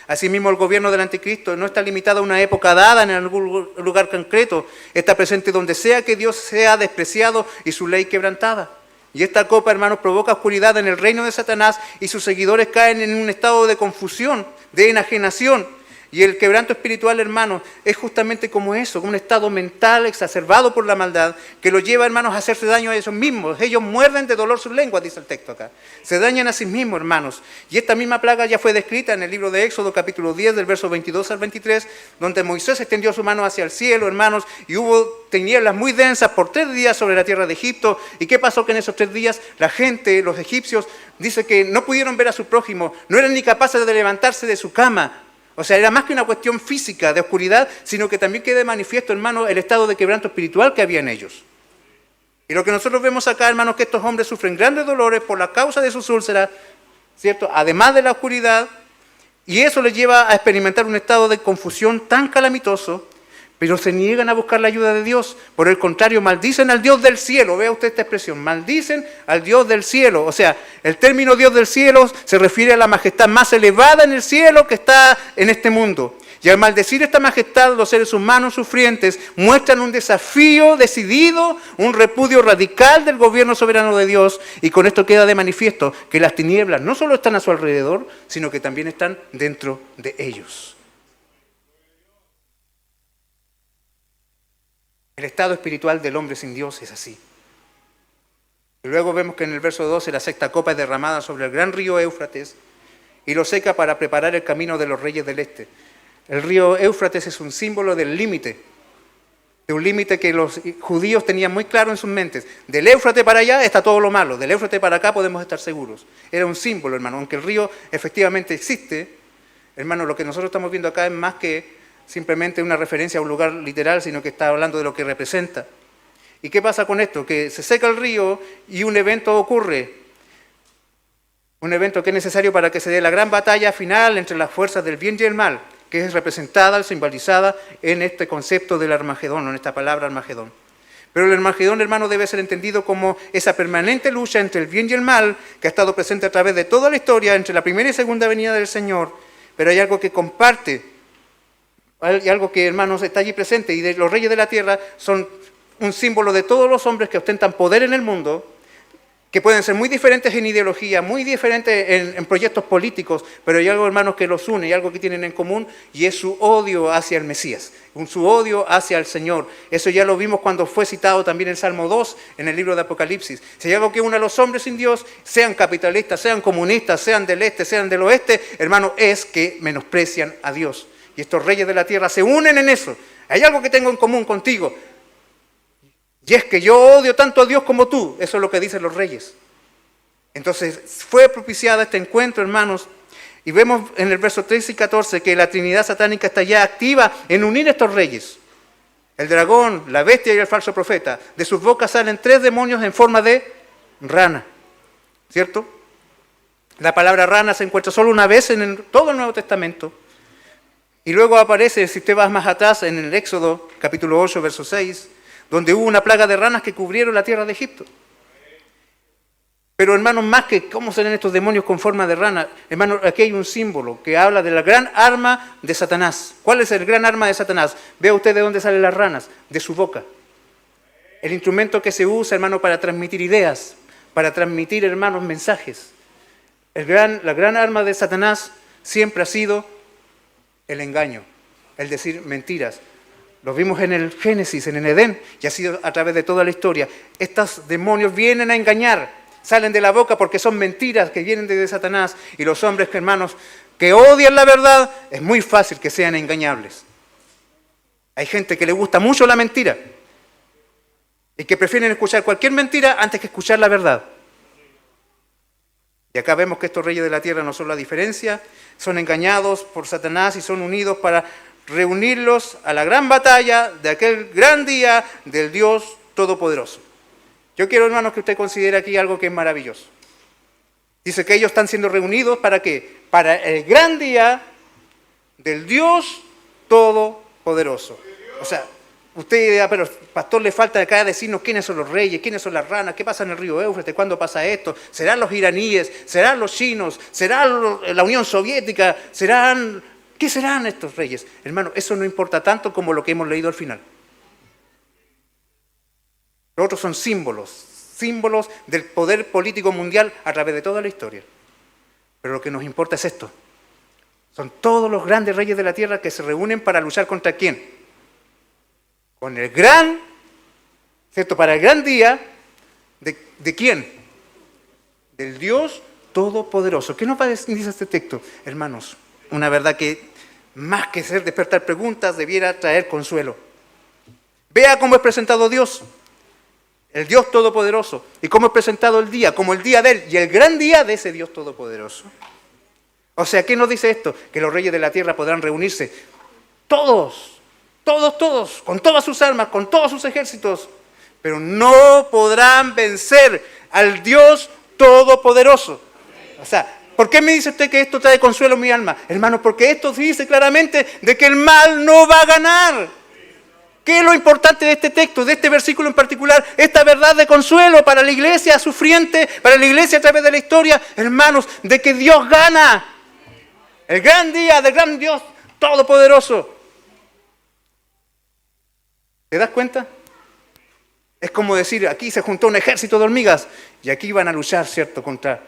Asimismo, el gobierno del anticristo no está limitado a una época dada en algún lugar concreto. Está presente donde sea que Dios sea despreciado y su ley quebrantada. Y esta copa, hermanos, provoca oscuridad en el reino de Satanás y sus seguidores caen en un estado de confusión, de enajenación. Y el quebranto espiritual, hermanos, es justamente como eso, como un estado mental exacerbado por la maldad que los lleva, hermanos, a hacerse daño a ellos mismos. Ellos muerden de dolor sus lenguas, dice el texto acá. Se dañan a sí mismos, hermanos. Y esta misma plaga ya fue descrita en el libro de Éxodo, capítulo 10, del verso 22 al 23, donde Moisés extendió su mano hacia el cielo, hermanos, y hubo tinieblas muy densas por 3 días sobre la tierra de Egipto. ¿Y qué pasó? Que en esos 3 días la gente, los egipcios, dice que no pudieron ver a su prójimo, no eran ni capaces de levantarse de su cama. O sea, era más que una cuestión física de oscuridad, sino que también queda de manifiesto, hermano, el estado de quebranto espiritual que había en ellos. Y lo que nosotros vemos acá, hermanos, que estos hombres sufren grandes dolores por la causa de sus úlceras, ¿cierto? Además de la oscuridad, y eso les lleva a experimentar un estado de confusión tan calamitoso, pero se niegan a buscar la ayuda de Dios. Por el contrario, maldicen al Dios del cielo. Vea usted esta expresión, maldicen al Dios del cielo. O sea, el término Dios del cielo se refiere a la majestad más elevada en el cielo que está en este mundo. Y al maldecir esta majestad, los seres humanos sufrientes muestran un desafío decidido, un repudio radical del gobierno soberano de Dios. Y con esto queda de manifiesto que las tinieblas no solo están a su alrededor, sino que también están dentro de ellos. El estado espiritual del hombre sin Dios es así. Y luego vemos que en el verso 12 la sexta copa es derramada sobre el gran río Éufrates y lo seca para preparar el camino de los reyes del este. El río Éufrates es un símbolo del límite, de un límite que los judíos tenían muy claro en sus mentes. Del Éufrates para allá está todo lo malo, del Éufrates para acá podemos estar seguros. Era un símbolo, hermano, aunque el río efectivamente existe, hermano, lo que nosotros estamos viendo acá es más que simplemente una referencia a un lugar literal, sino que está hablando de lo que representa. ¿Y qué pasa con esto? Que se seca el río y un evento ocurre. Un evento que es necesario para que se dé la gran batalla final entre las fuerzas del bien y el mal, que es representada, simbolizada en este concepto del Armagedón, en esta palabra Armagedón. Pero el Armagedón, hermano, debe ser entendido como esa permanente lucha entre el bien y el mal que ha estado presente a través de toda la historia, entre la primera y segunda venida del Señor. Pero hay algo que comparte, hay algo que, hermanos, está allí presente, y de los reyes de la tierra son un símbolo de todos los hombres que ostentan poder en el mundo, que pueden ser muy diferentes en ideología, muy diferentes en proyectos políticos, pero hay algo, hermanos, que los une, y algo que tienen en común, y es su odio hacia el Mesías, su odio hacia el Señor. Eso ya lo vimos cuando fue citado también en Salmo 2, en el libro de Apocalipsis. Si hay algo que une a los hombres sin Dios, sean capitalistas, sean comunistas, sean del este, sean del oeste, hermano, es que menosprecian a Dios. Y estos reyes de la tierra se unen en eso. Hay algo que tengo en común contigo, y es que yo odio tanto a Dios como tú. Eso es lo que dicen los reyes. Entonces fue propiciada este encuentro, hermanos, y vemos en el verso 13 y 14 que la Trinidad satánica está ya activa en unir a estos reyes. El dragón, la bestia y el falso profeta. De sus bocas salen 3 demonios en forma de rana, ¿cierto? La palabra rana se encuentra solo una vez en todo el Nuevo Testamento. Y luego aparece, si usted va más atrás, en el Éxodo, capítulo 8, verso 6, donde hubo una plaga de ranas que cubrieron la tierra de Egipto. Pero, hermanos, más que cómo serán estos demonios con forma de rana, hermanos, aquí hay un símbolo que habla de la gran arma de Satanás. ¿Cuál es el gran arma de Satanás? Vea usted de dónde salen las ranas, de su boca. El instrumento que se usa, hermano, para transmitir ideas, para transmitir, hermanos, mensajes. La gran arma de Satanás siempre ha sido el engaño, el decir mentiras. Lo vimos en el Génesis, en el Edén, y ha sido a través de toda la historia. Estos demonios vienen a engañar, salen de la boca porque son mentiras que vienen de Satanás. Y los hombres, hermanos, que odian la verdad, es muy fácil que sean engañables. Hay gente que le gusta mucho la mentira y que prefieren escuchar cualquier mentira antes que escuchar la verdad. Y acá vemos que estos reyes de la tierra no son la diferencia, son engañados por Satanás y son unidos para reunirlos a la gran batalla de aquel gran día del Dios Todopoderoso. Yo quiero, hermanos, que usted considere aquí algo que es maravilloso. Dice que ellos están siendo reunidos ¿para qué? Para el gran día del Dios Todopoderoso. O sea, usted dirá, pero pastor, le falta acá decirnos quiénes son los reyes, quiénes son las ranas, qué pasa en el río Éufrates, cuándo pasa esto, serán los iraníes, serán los chinos, será la Unión Soviética, ¿qué serán estos reyes? Hermano, eso no importa tanto como lo que hemos leído al final. Los otros son símbolos del poder político mundial a través de toda la historia. Pero lo que nos importa es esto. Son todos los grandes reyes de la tierra que se reúnen para luchar contra ¿quién? Con el gran, ¿cierto? Para el gran día, ¿de quién? Del Dios Todopoderoso. ¿Qué nos dice este texto? Hermanos, una verdad que más que ser despertar preguntas, debiera traer consuelo. Vea cómo es presentado Dios, el Dios Todopoderoso, y cómo es presentado el día, como el día de Él, y el gran día de ese Dios Todopoderoso. O sea, ¿qué nos dice esto? Que los reyes de la tierra podrán reunirse, todos, con todas sus armas, con todos sus ejércitos, pero no podrán vencer al Dios Todopoderoso. O sea, ¿por qué me dice usted que esto trae consuelo en mi alma? Hermano, porque esto dice claramente de que el mal no va a ganar. ¿Qué es lo importante de este texto, de este versículo en particular? Esta verdad de consuelo para la iglesia sufriente, para la iglesia a través de la historia, hermanos, de que Dios gana. El gran día del gran Dios todopoderoso. ¿Te das cuenta? Es como decir, aquí se juntó un ejército de hormigas y aquí van a luchar, ¿cierto?, contra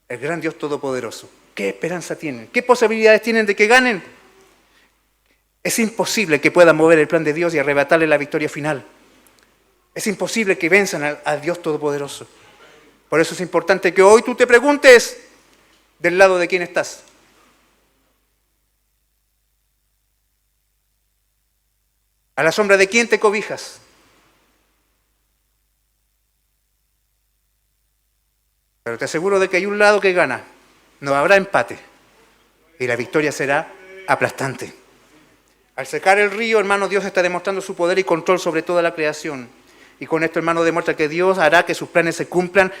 el gran Dios todopoderoso. ¿Qué esperanza tienen? ¿Qué posibilidades tienen de que ganen? Es imposible que puedan mover el plan de Dios y arrebatarle la victoria final. Es imposible que venzan al Dios todopoderoso. Por eso es importante que hoy tú te preguntes del lado de quién estás. ¿A la sombra de quién te cobijas? Pero te aseguro de que hay un lado que gana. No habrá empate. Y la victoria será aplastante. Al secar el río, hermano, Dios está demostrando su poder y control sobre toda la creación. Y con esto, hermano, demuestra que Dios hará que sus planes se cumplan,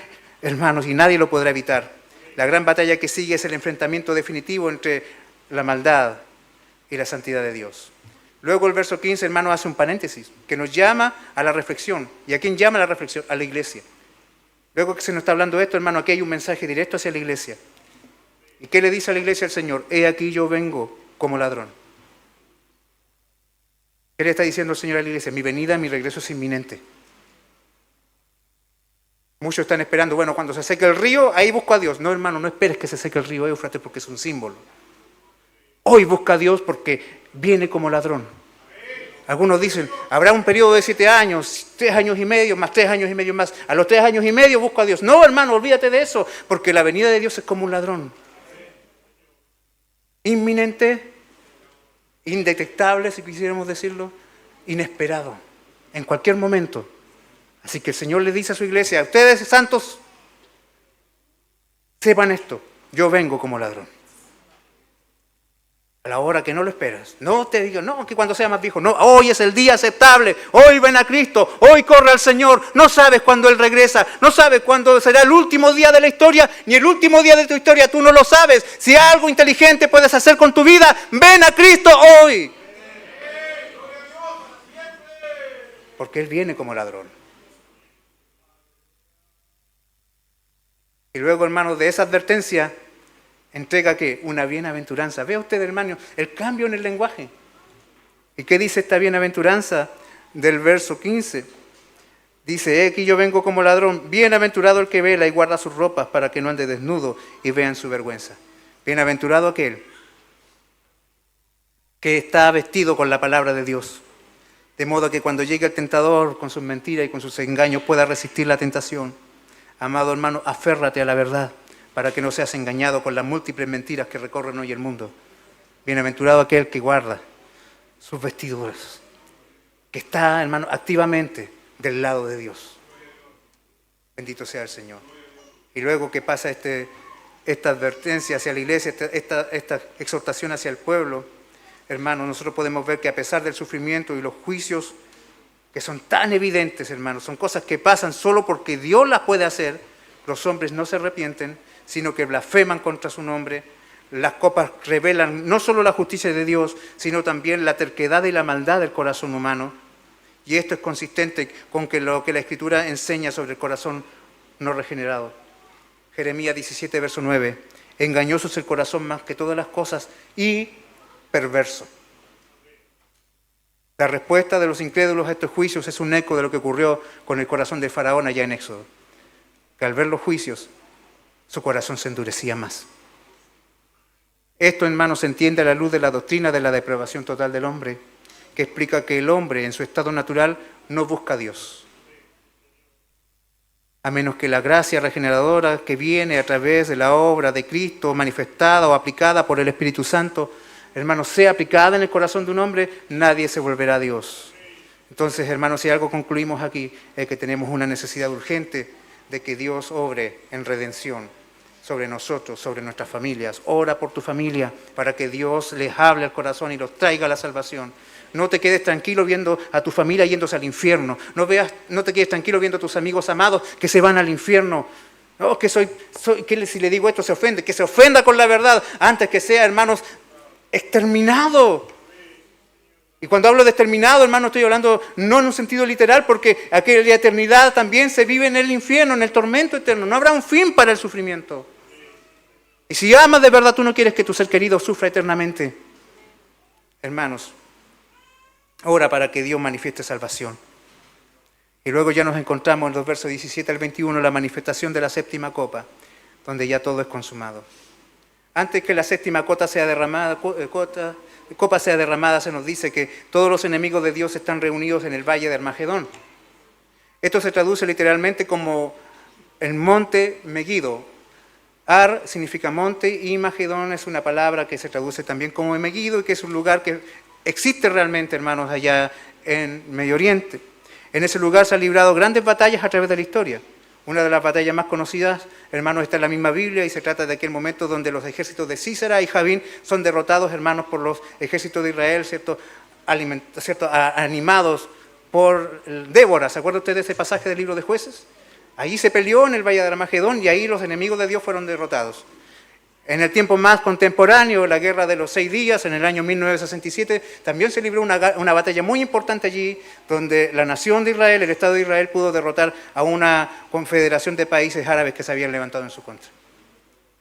hermanos, y nadie lo podrá evitar. La gran batalla que sigue es el enfrentamiento definitivo entre la maldad y la santidad de Dios. Luego el verso 15, hermano, hace un paréntesis que nos llama a la reflexión. ¿Y a quién llama a la reflexión? A la iglesia. Luego que se nos está hablando esto, hermano, aquí hay un mensaje directo hacia la iglesia. ¿Y qué le dice a la iglesia el Señor? He aquí yo vengo como ladrón. ¿Qué le está diciendo el Señor a la iglesia? Mi venida, mi regreso es inminente. Muchos están esperando, bueno, cuando se seque el río, ahí busco a Dios. No, hermano, no esperes que se seque el río Éufrates porque es un símbolo. Hoy busca a Dios porque viene como ladrón. Algunos dicen, habrá un periodo de 7 años, 3 años y medio, más 3 años y medio más. A los 3 años y medio busco a Dios. No, hermano, olvídate de eso, porque la venida de Dios es como un ladrón. Inminente, indetectable, si quisiéramos decirlo, inesperado, en cualquier momento. Así que el Señor le dice a su iglesia, ustedes santos, sepan esto, yo vengo como ladrón. A la hora que no lo esperas. No te digo, no, que cuando sea más viejo. No, hoy es el día aceptable. Hoy ven a Cristo. Hoy corre al Señor. No sabes cuándo Él regresa. No sabes cuándo será el último día de la historia, ni el último día de tu historia. Tú no lo sabes. Si algo inteligente puedes hacer con tu vida, ven a Cristo hoy. Porque Él viene como ladrón. Y luego, hermanos, de esa advertencia, entrega ¿qué? Una bienaventuranza. Vea usted, hermano, el cambio en el lenguaje. ¿Y qué dice esta bienaventuranza del verso 15? Dice, aquí yo vengo como ladrón, bienaventurado el que vela y guarda sus ropas para que no ande desnudo y vean su vergüenza. Bienaventurado aquel que está vestido con la palabra de Dios. De modo que cuando llegue el tentador con sus mentiras y con sus engaños pueda resistir la tentación. Amado hermano, aférrate a la verdad, para que no seas engañado con las múltiples mentiras que recorren hoy el mundo. Bienaventurado aquel que guarda sus vestiduras, que está, hermano, activamente del lado de Dios. Bendito sea el Señor. Y luego que pasa esta advertencia hacia la iglesia, esta exhortación hacia el pueblo, hermano, nosotros podemos ver que a pesar del sufrimiento y los juicios que son tan evidentes, hermano, son cosas que pasan solo porque Dios las puede hacer, los hombres no se arrepienten, sino que blasfeman contra su nombre. Las copas revelan no solo la justicia de Dios, sino también la terquedad y la maldad del corazón humano. Y esto es consistente con lo que la Escritura enseña sobre el corazón no regenerado. Jeremías 17, verso 9. Engañoso es el corazón más que todas las cosas y perverso. La respuesta de los incrédulos a estos juicios es un eco de lo que ocurrió con el corazón de Faraón allá en Éxodo. Que al ver los juicios, su corazón se endurecía más. Esto, hermanos, se entiende a la luz de la doctrina de la depravación total del hombre, que explica que el hombre en su estado natural no busca a Dios. A menos que la gracia regeneradora que viene a través de la obra de Cristo, manifestada o aplicada por el Espíritu Santo, hermanos, sea aplicada en el corazón de un hombre, nadie se volverá a Dios. Entonces, hermanos, si algo concluimos aquí, es que tenemos una necesidad urgente de que Dios obre en redención sobre nosotros, sobre nuestras familias. Ora por tu familia para que Dios les hable al corazón y los traiga a la salvación. No te quedes tranquilo viendo a tu familia yéndose al infierno. No te quedes tranquilo viendo a tus amigos amados que se van al infierno. No, que si le digo esto se ofende. Que se ofenda con la verdad antes que sea, hermanos, exterminado. Y cuando hablo de exterminado, hermano, estoy hablando no en un sentido literal, porque aquella eternidad también se vive en el infierno, en el tormento eterno. No habrá un fin para el sufrimiento. Y si amas de verdad, tú no quieres que tu ser querido sufra eternamente. Hermanos, ora para que Dios manifieste salvación. Y luego ya nos encontramos en los versos 17 al 21, la manifestación de la séptima copa, donde ya todo es consumado. Antes que la séptima copa sea derramada, se nos dice que todos los enemigos de Dios están reunidos en el valle de Armagedón. Esto se traduce literalmente como el monte Megido. Ar significa monte y Magedón es una palabra que se traduce también como Megido y que es un lugar que existe realmente, hermanos, allá en Medio Oriente. En ese lugar se han librado grandes batallas a través de la historia. Una de las batallas más conocidas, hermanos, está en la misma Biblia y se trata de aquel momento donde los ejércitos de Sísera y Javín son derrotados, hermanos, por los ejércitos de Israel, ¿cierto? Animados por Débora. ¿Se acuerda usted de ese pasaje del libro de Jueces? Allí se peleó en el Valle de Armagedón y ahí los enemigos de Dios fueron derrotados. En el tiempo más contemporáneo, la Guerra de los 6 Días, en el año 1967, también se libró una batalla muy importante allí, donde la nación de Israel, el Estado de Israel, pudo derrotar a una confederación de países árabes que se habían levantado en su contra.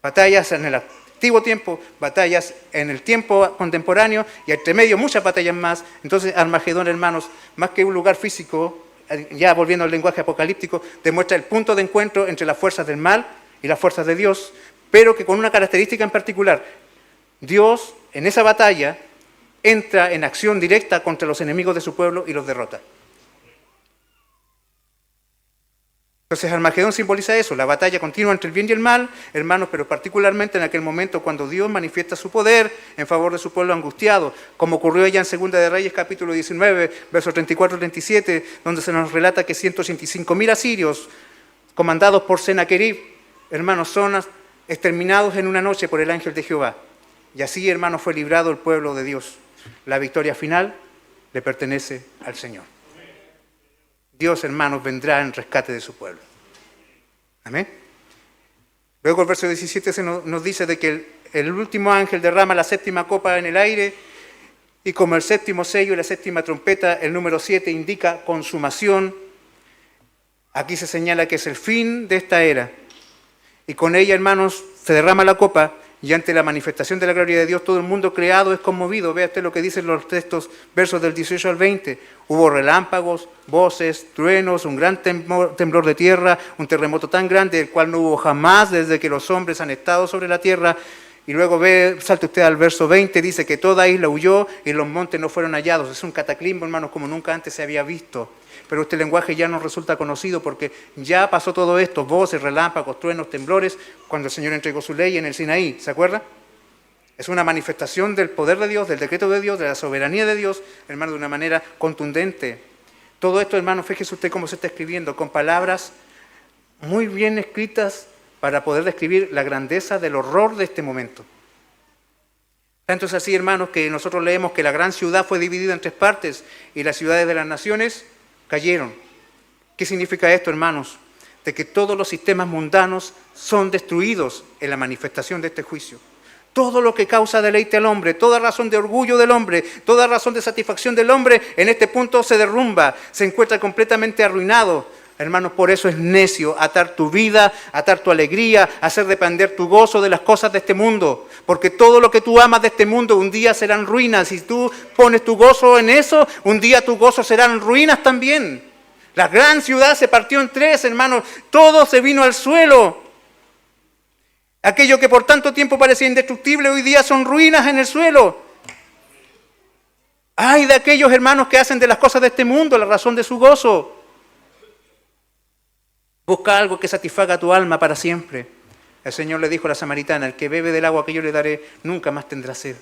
Batallas en el antiguo tiempo, batallas en el tiempo contemporáneo y entre medio muchas batallas más. Entonces Armagedón, hermanos, más que un lugar físico, ya volviendo al lenguaje apocalíptico, demuestra el punto de encuentro entre las fuerzas del mal y las fuerzas de Dios, pero que con una característica en particular. Dios, en esa batalla, entra en acción directa contra los enemigos de su pueblo y los derrota. Entonces Armagedón simboliza eso, la batalla continua entre el bien y el mal, hermanos, pero particularmente en aquel momento cuando Dios manifiesta su poder en favor de su pueblo angustiado, como ocurrió allá en Segunda de Reyes, capítulo 19, versos 34-37, donde se nos relata que 185.000 asirios, comandados por Senaquerib, hermanos, son exterminados en una noche por el ángel de Jehová. Y así, hermanos, fue librado el pueblo de Dios. La victoria final le pertenece al Señor. Dios, hermanos, vendrá en rescate de su pueblo. Amén. Luego el verso 17 nos dice de que el último ángel derrama la séptima copa en el aire y como el séptimo sello y la séptima trompeta, el número 7 indica consumación. Aquí se señala que es el fin de esta era. Y con ella, hermanos, se derrama la copa y ante la manifestación de la gloria de Dios todo el mundo creado es conmovido. Vea usted lo que dicen los textos, versos del 18 al 20. Hubo relámpagos, voces, truenos, un gran temblor de tierra, un terremoto tan grande el cual no hubo jamás desde que los hombres han estado sobre la tierra. Y luego salte usted al verso 20, dice que toda isla huyó y los montes no fueron hallados. Es un cataclismo, hermanos, como nunca antes se había visto. Pero este lenguaje ya nos resulta conocido porque ya pasó todo esto, voces, relámpagos, truenos, temblores, cuando el Señor entregó su ley en el Sinaí, ¿se acuerda? Es una manifestación del poder de Dios, del decreto de Dios, de la soberanía de Dios, hermano, de una manera contundente. Todo esto, hermano, fíjese usted cómo se está escribiendo, con palabras muy bien escritas para poder describir la grandeza del horror de este momento. Tanto es así, hermanos, que nosotros leemos que la gran ciudad fue dividida en 3 partes y las ciudades de las naciones cayeron. ¿Qué significa esto, hermanos? De que todos los sistemas mundanos son destruidos en la manifestación de este juicio. Todo lo que causa deleite al hombre, toda razón de orgullo del hombre, toda razón de satisfacción del hombre, en este punto se derrumba, se encuentra completamente arruinado. Hermanos, por eso es necio atar tu vida, atar tu alegría, hacer depender tu gozo de las cosas de este mundo. Porque todo lo que tú amas de este mundo un día serán ruinas. Si tú pones tu gozo en eso, un día tu gozo serán ruinas también. La gran ciudad se partió en 3, hermanos. Todo se vino al suelo. Aquello que por tanto tiempo parecía indestructible, hoy día son ruinas en el suelo. Ay de aquellos hermanos que hacen de las cosas de este mundo la razón de su gozo. Busca algo que satisfaga tu alma para siempre. El Señor le dijo a la samaritana, el que bebe del agua que yo le daré, nunca más tendrá sed.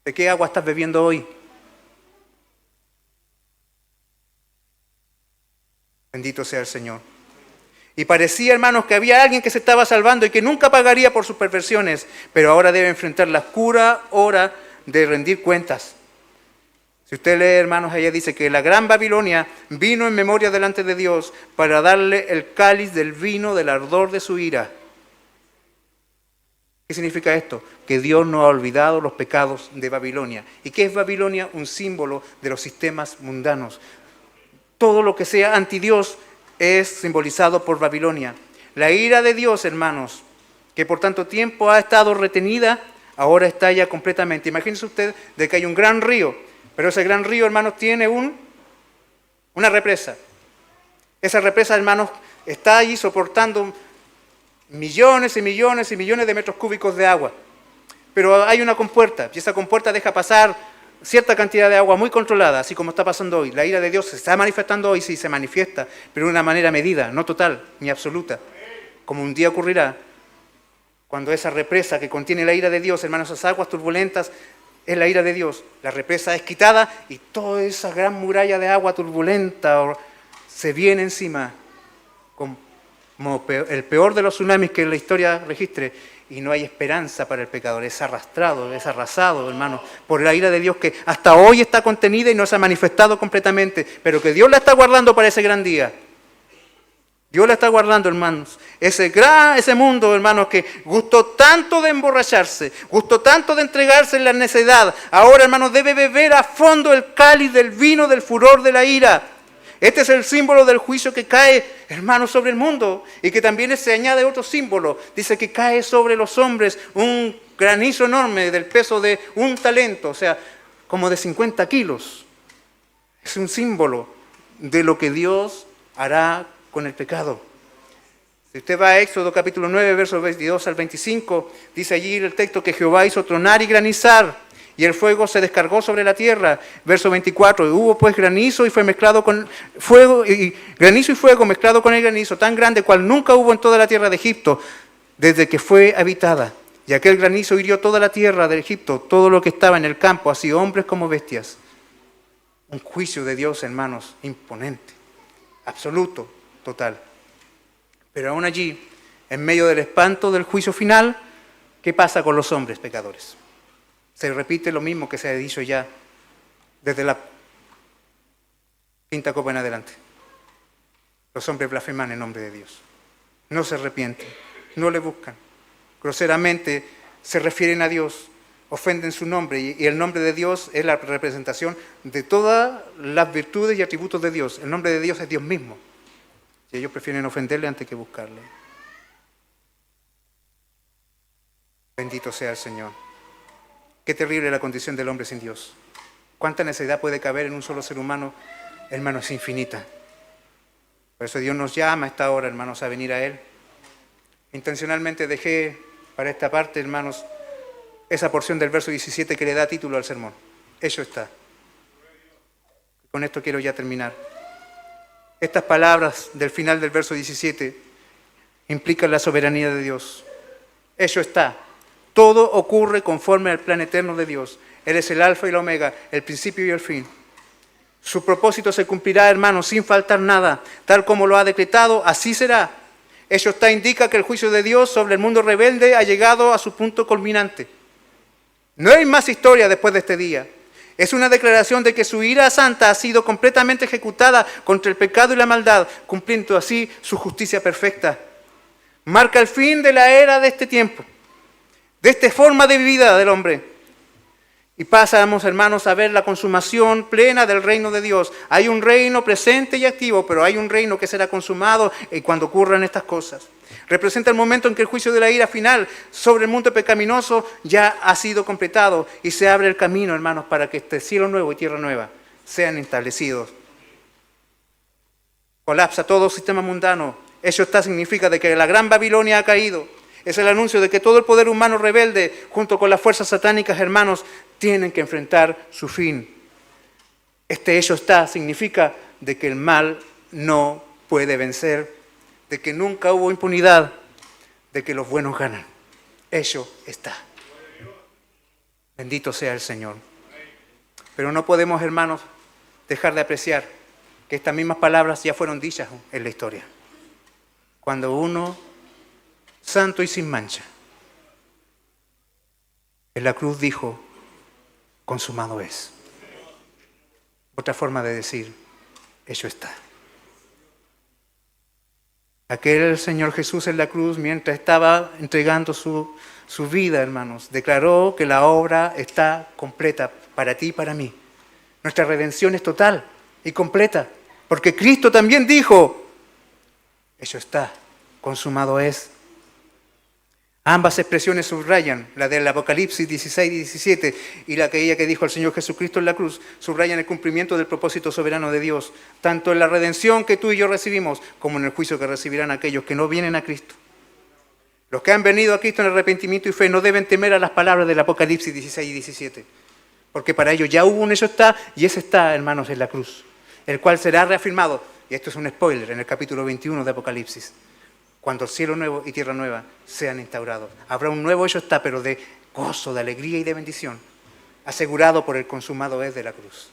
¿De qué agua estás bebiendo hoy? Bendito sea el Señor. Y parecía, hermanos, que había alguien que se estaba salvando y que nunca pagaría por sus perversiones, pero ahora debe enfrentar la oscura hora de rendir cuentas. Si usted lee, hermanos, allá dice que la gran Babilonia vino en memoria delante de Dios para darle el cáliz del vino del ardor de su ira. ¿Qué significa esto? Que Dios no ha olvidado los pecados de Babilonia. ¿Y qué es Babilonia? Un símbolo de los sistemas mundanos. Todo lo que sea antidios es simbolizado por Babilonia. La ira de Dios, hermanos, que por tanto tiempo ha estado retenida, ahora está ya completamente. Imagínense usted de que hay un gran río, pero ese gran río, hermanos, tiene una represa. Esa represa, hermanos, está allí soportando millones y millones y millones de metros cúbicos de agua. Pero hay una compuerta, y esa compuerta deja pasar cierta cantidad de agua muy controlada, así como está pasando hoy. La ira de Dios se está manifestando hoy, sí, se manifiesta, pero de una manera medida, no total ni absoluta. Como un día ocurrirá, cuando esa represa que contiene la ira de Dios, hermanos, esas aguas turbulentas, es la ira de Dios. La represa es quitada y toda esa gran muralla de agua turbulenta se viene encima, como el peor de los tsunamis que la historia registre, y no hay esperanza para el pecador. Es arrastrado, es arrasado, hermano, por la ira de Dios que hasta hoy está contenida y no se ha manifestado completamente, pero que Dios la está guardando para ese gran día. Dios la está guardando, hermanos. Ese mundo, hermanos, que gustó tanto de emborracharse, gustó tanto de entregarse en la necedad, ahora, hermanos, debe beber a fondo el cáliz del vino del furor de la ira. Este es el símbolo del juicio que cae, hermanos, sobre el mundo, y que también se añade otro símbolo. Dice que cae sobre los hombres un granizo enorme del peso de un talento, o sea, como de 50 kilos. Es un símbolo de lo que Dios hará con el pecado. Si usted va a Éxodo capítulo 9, versos 22 al 25, dice allí el texto que Jehová hizo tronar y granizar, y el fuego se descargó sobre la tierra. Verso 24, y hubo pues granizo y fue mezclado con fuego, y granizo y fuego mezclado con el granizo, tan grande cual nunca hubo en toda la tierra de Egipto, desde que fue habitada. Y aquel granizo hirió toda la tierra de Egipto, todo lo que estaba en el campo, así hombres como bestias. Un juicio de Dios, hermanos, imponente, absoluto, total. Pero aún allí, en medio del espanto del juicio final, ¿qué pasa con los hombres pecadores? Se repite lo mismo que se ha dicho ya desde la quinta copa en adelante. Los hombres blasfeman en nombre de Dios. No se arrepienten, no le buscan. Groseramente se refieren a Dios, ofenden su nombre, y el nombre de Dios es la representación de todas las virtudes y atributos de Dios. El nombre de Dios es Dios mismo. Y ellos prefieren ofenderle antes que buscarle. Bendito sea el Señor. Qué terrible la condición del hombre sin Dios. Cuánta necesidad puede caber en un solo ser humano, hermano, es infinita. Por eso Dios nos llama a esta hora, hermanos, a venir a Él. Intencionalmente dejé para esta parte, hermanos, esa porción del verso 17 que le da título al sermón. Eso está. Con esto quiero ya terminar. Estas palabras del final del verso 17 implican la soberanía de Dios. Eso está. Todo ocurre conforme al plan eterno de Dios. Él es el alfa y la omega, el principio y el fin. Su propósito se cumplirá, hermanos, sin faltar nada. Tal como lo ha decretado, así será. Eso está, indica que el juicio de Dios sobre el mundo rebelde ha llegado a su punto culminante. No hay más historia después de este día. Es una declaración de que su ira santa ha sido completamente ejecutada contra el pecado y la maldad, cumpliendo así su justicia perfecta. Marca el fin de la era de este tiempo, de esta forma de vida del hombre. Y pasamos, hermanos, a ver la consumación plena del reino de Dios. Hay un reino presente y activo, pero hay un reino que será consumado cuando ocurran estas cosas. Representa el momento en que el juicio de la ira final sobre el mundo pecaminoso ya ha sido completado y se abre el camino, hermanos, para que este cielo nuevo y tierra nueva sean establecidos. Colapsa todo sistema mundano. Eso significa de que la gran Babilonia ha caído. Es el anuncio de que todo el poder humano rebelde, junto con las fuerzas satánicas, hermanos, tienen que enfrentar su fin. Este hecho significa de que el mal no puede vencer, de que nunca hubo impunidad, de que los buenos ganan. Eso está. Bendito sea el Señor. Pero no podemos, hermanos, dejar de apreciar que estas mismas palabras ya fueron dichas en la historia. Cuando uno, santo y sin mancha, en la cruz dijo, consumado es. Otra forma de decir, hecho está. Aquel Señor Jesús en la cruz, mientras estaba entregando su vida, hermanos, declaró que la obra está completa para ti y para mí. Nuestra redención es total y completa, porque Cristo también dijo, hecho está, consumado es. Ambas expresiones subrayan, la del Apocalipsis 16 y 17 y aquella que dijo el Señor Jesucristo en la cruz, subrayan el cumplimiento del propósito soberano de Dios, tanto en la redención que tú y yo recibimos, como en el juicio que recibirán aquellos que no vienen a Cristo. Los que han venido a Cristo en arrepentimiento y fe no deben temer a las palabras del Apocalipsis 16 y 17, porque para ellos ya hubo un eso está, y ese está, hermanos, en la cruz, el cual será reafirmado, y esto es un spoiler, en el capítulo 21 de Apocalipsis, cuando el cielo nuevo y tierra nueva sean instaurados. Habrá un nuevo hecho está, pero de gozo, de alegría y de bendición, asegurado por el consumado es de la cruz.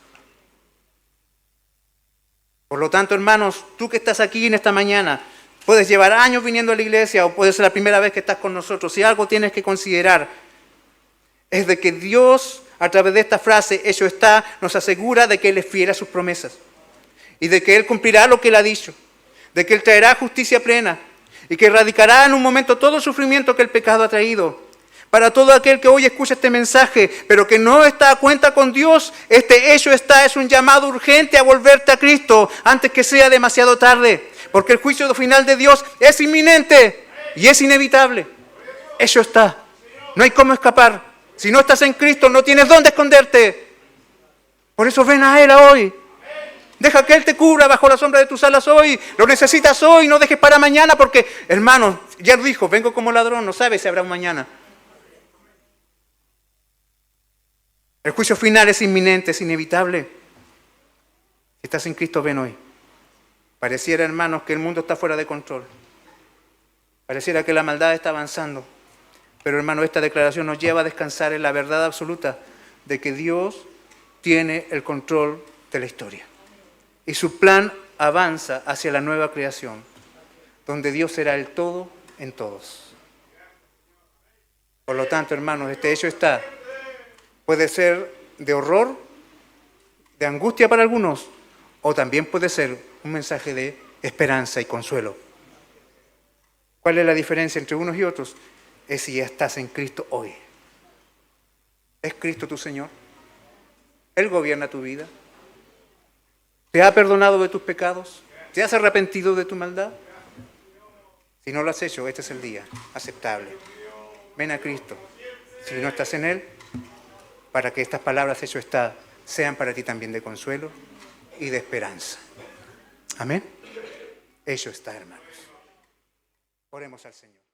Por lo tanto, hermanos, tú que estás aquí en esta mañana, puedes llevar años viniendo a la iglesia o puede ser la primera vez que estás con nosotros. Si algo tienes que considerar es de que Dios, a través de esta frase, hecho está, nos asegura de que Él es fiel a sus promesas y de que Él cumplirá lo que Él ha dicho, de que Él traerá justicia plena, y que erradicará en un momento todo el sufrimiento que el pecado ha traído. Para todo aquel que hoy escucha este mensaje, pero que no está a cuenta con Dios, este hecho es un llamado urgente a volverte a Cristo antes que sea demasiado tarde. Porque el juicio final de Dios es inminente y es inevitable. Eso está. No hay cómo escapar. Si no estás en Cristo, no tienes dónde esconderte. Por eso ven a Él hoy. Deja que Él te cubra bajo la sombra de tus alas hoy. Lo necesitas hoy, no dejes para mañana porque, hermanos, ya dijo, vengo como ladrón, no sabes si habrá un mañana. El juicio final es inminente, es inevitable. Si estás en Cristo, ven hoy. Pareciera, hermanos, que el mundo está fuera de control. Pareciera que la maldad está avanzando. Pero, hermanos, esta declaración nos lleva a descansar en la verdad absoluta de que Dios tiene el control de la historia. Y su plan avanza hacia la nueva creación, donde Dios será el todo en todos. Por lo tanto, hermanos, este hecho puede ser de horror, de angustia para algunos, o también puede ser un mensaje de esperanza y consuelo. ¿Cuál es la diferencia entre unos y otros? Es si estás en Cristo hoy. ¿Es Cristo tu Señor? ¿Él gobierna tu vida? ¿Te ha perdonado de tus pecados? ¿Te has arrepentido de tu maldad? Si no lo has hecho, este es el día aceptable. Ven a Cristo. Si no estás en Él, para que estas palabras hecho está sean para ti también de consuelo y de esperanza. Amén. Hecho está, hermanos. Oremos al Señor.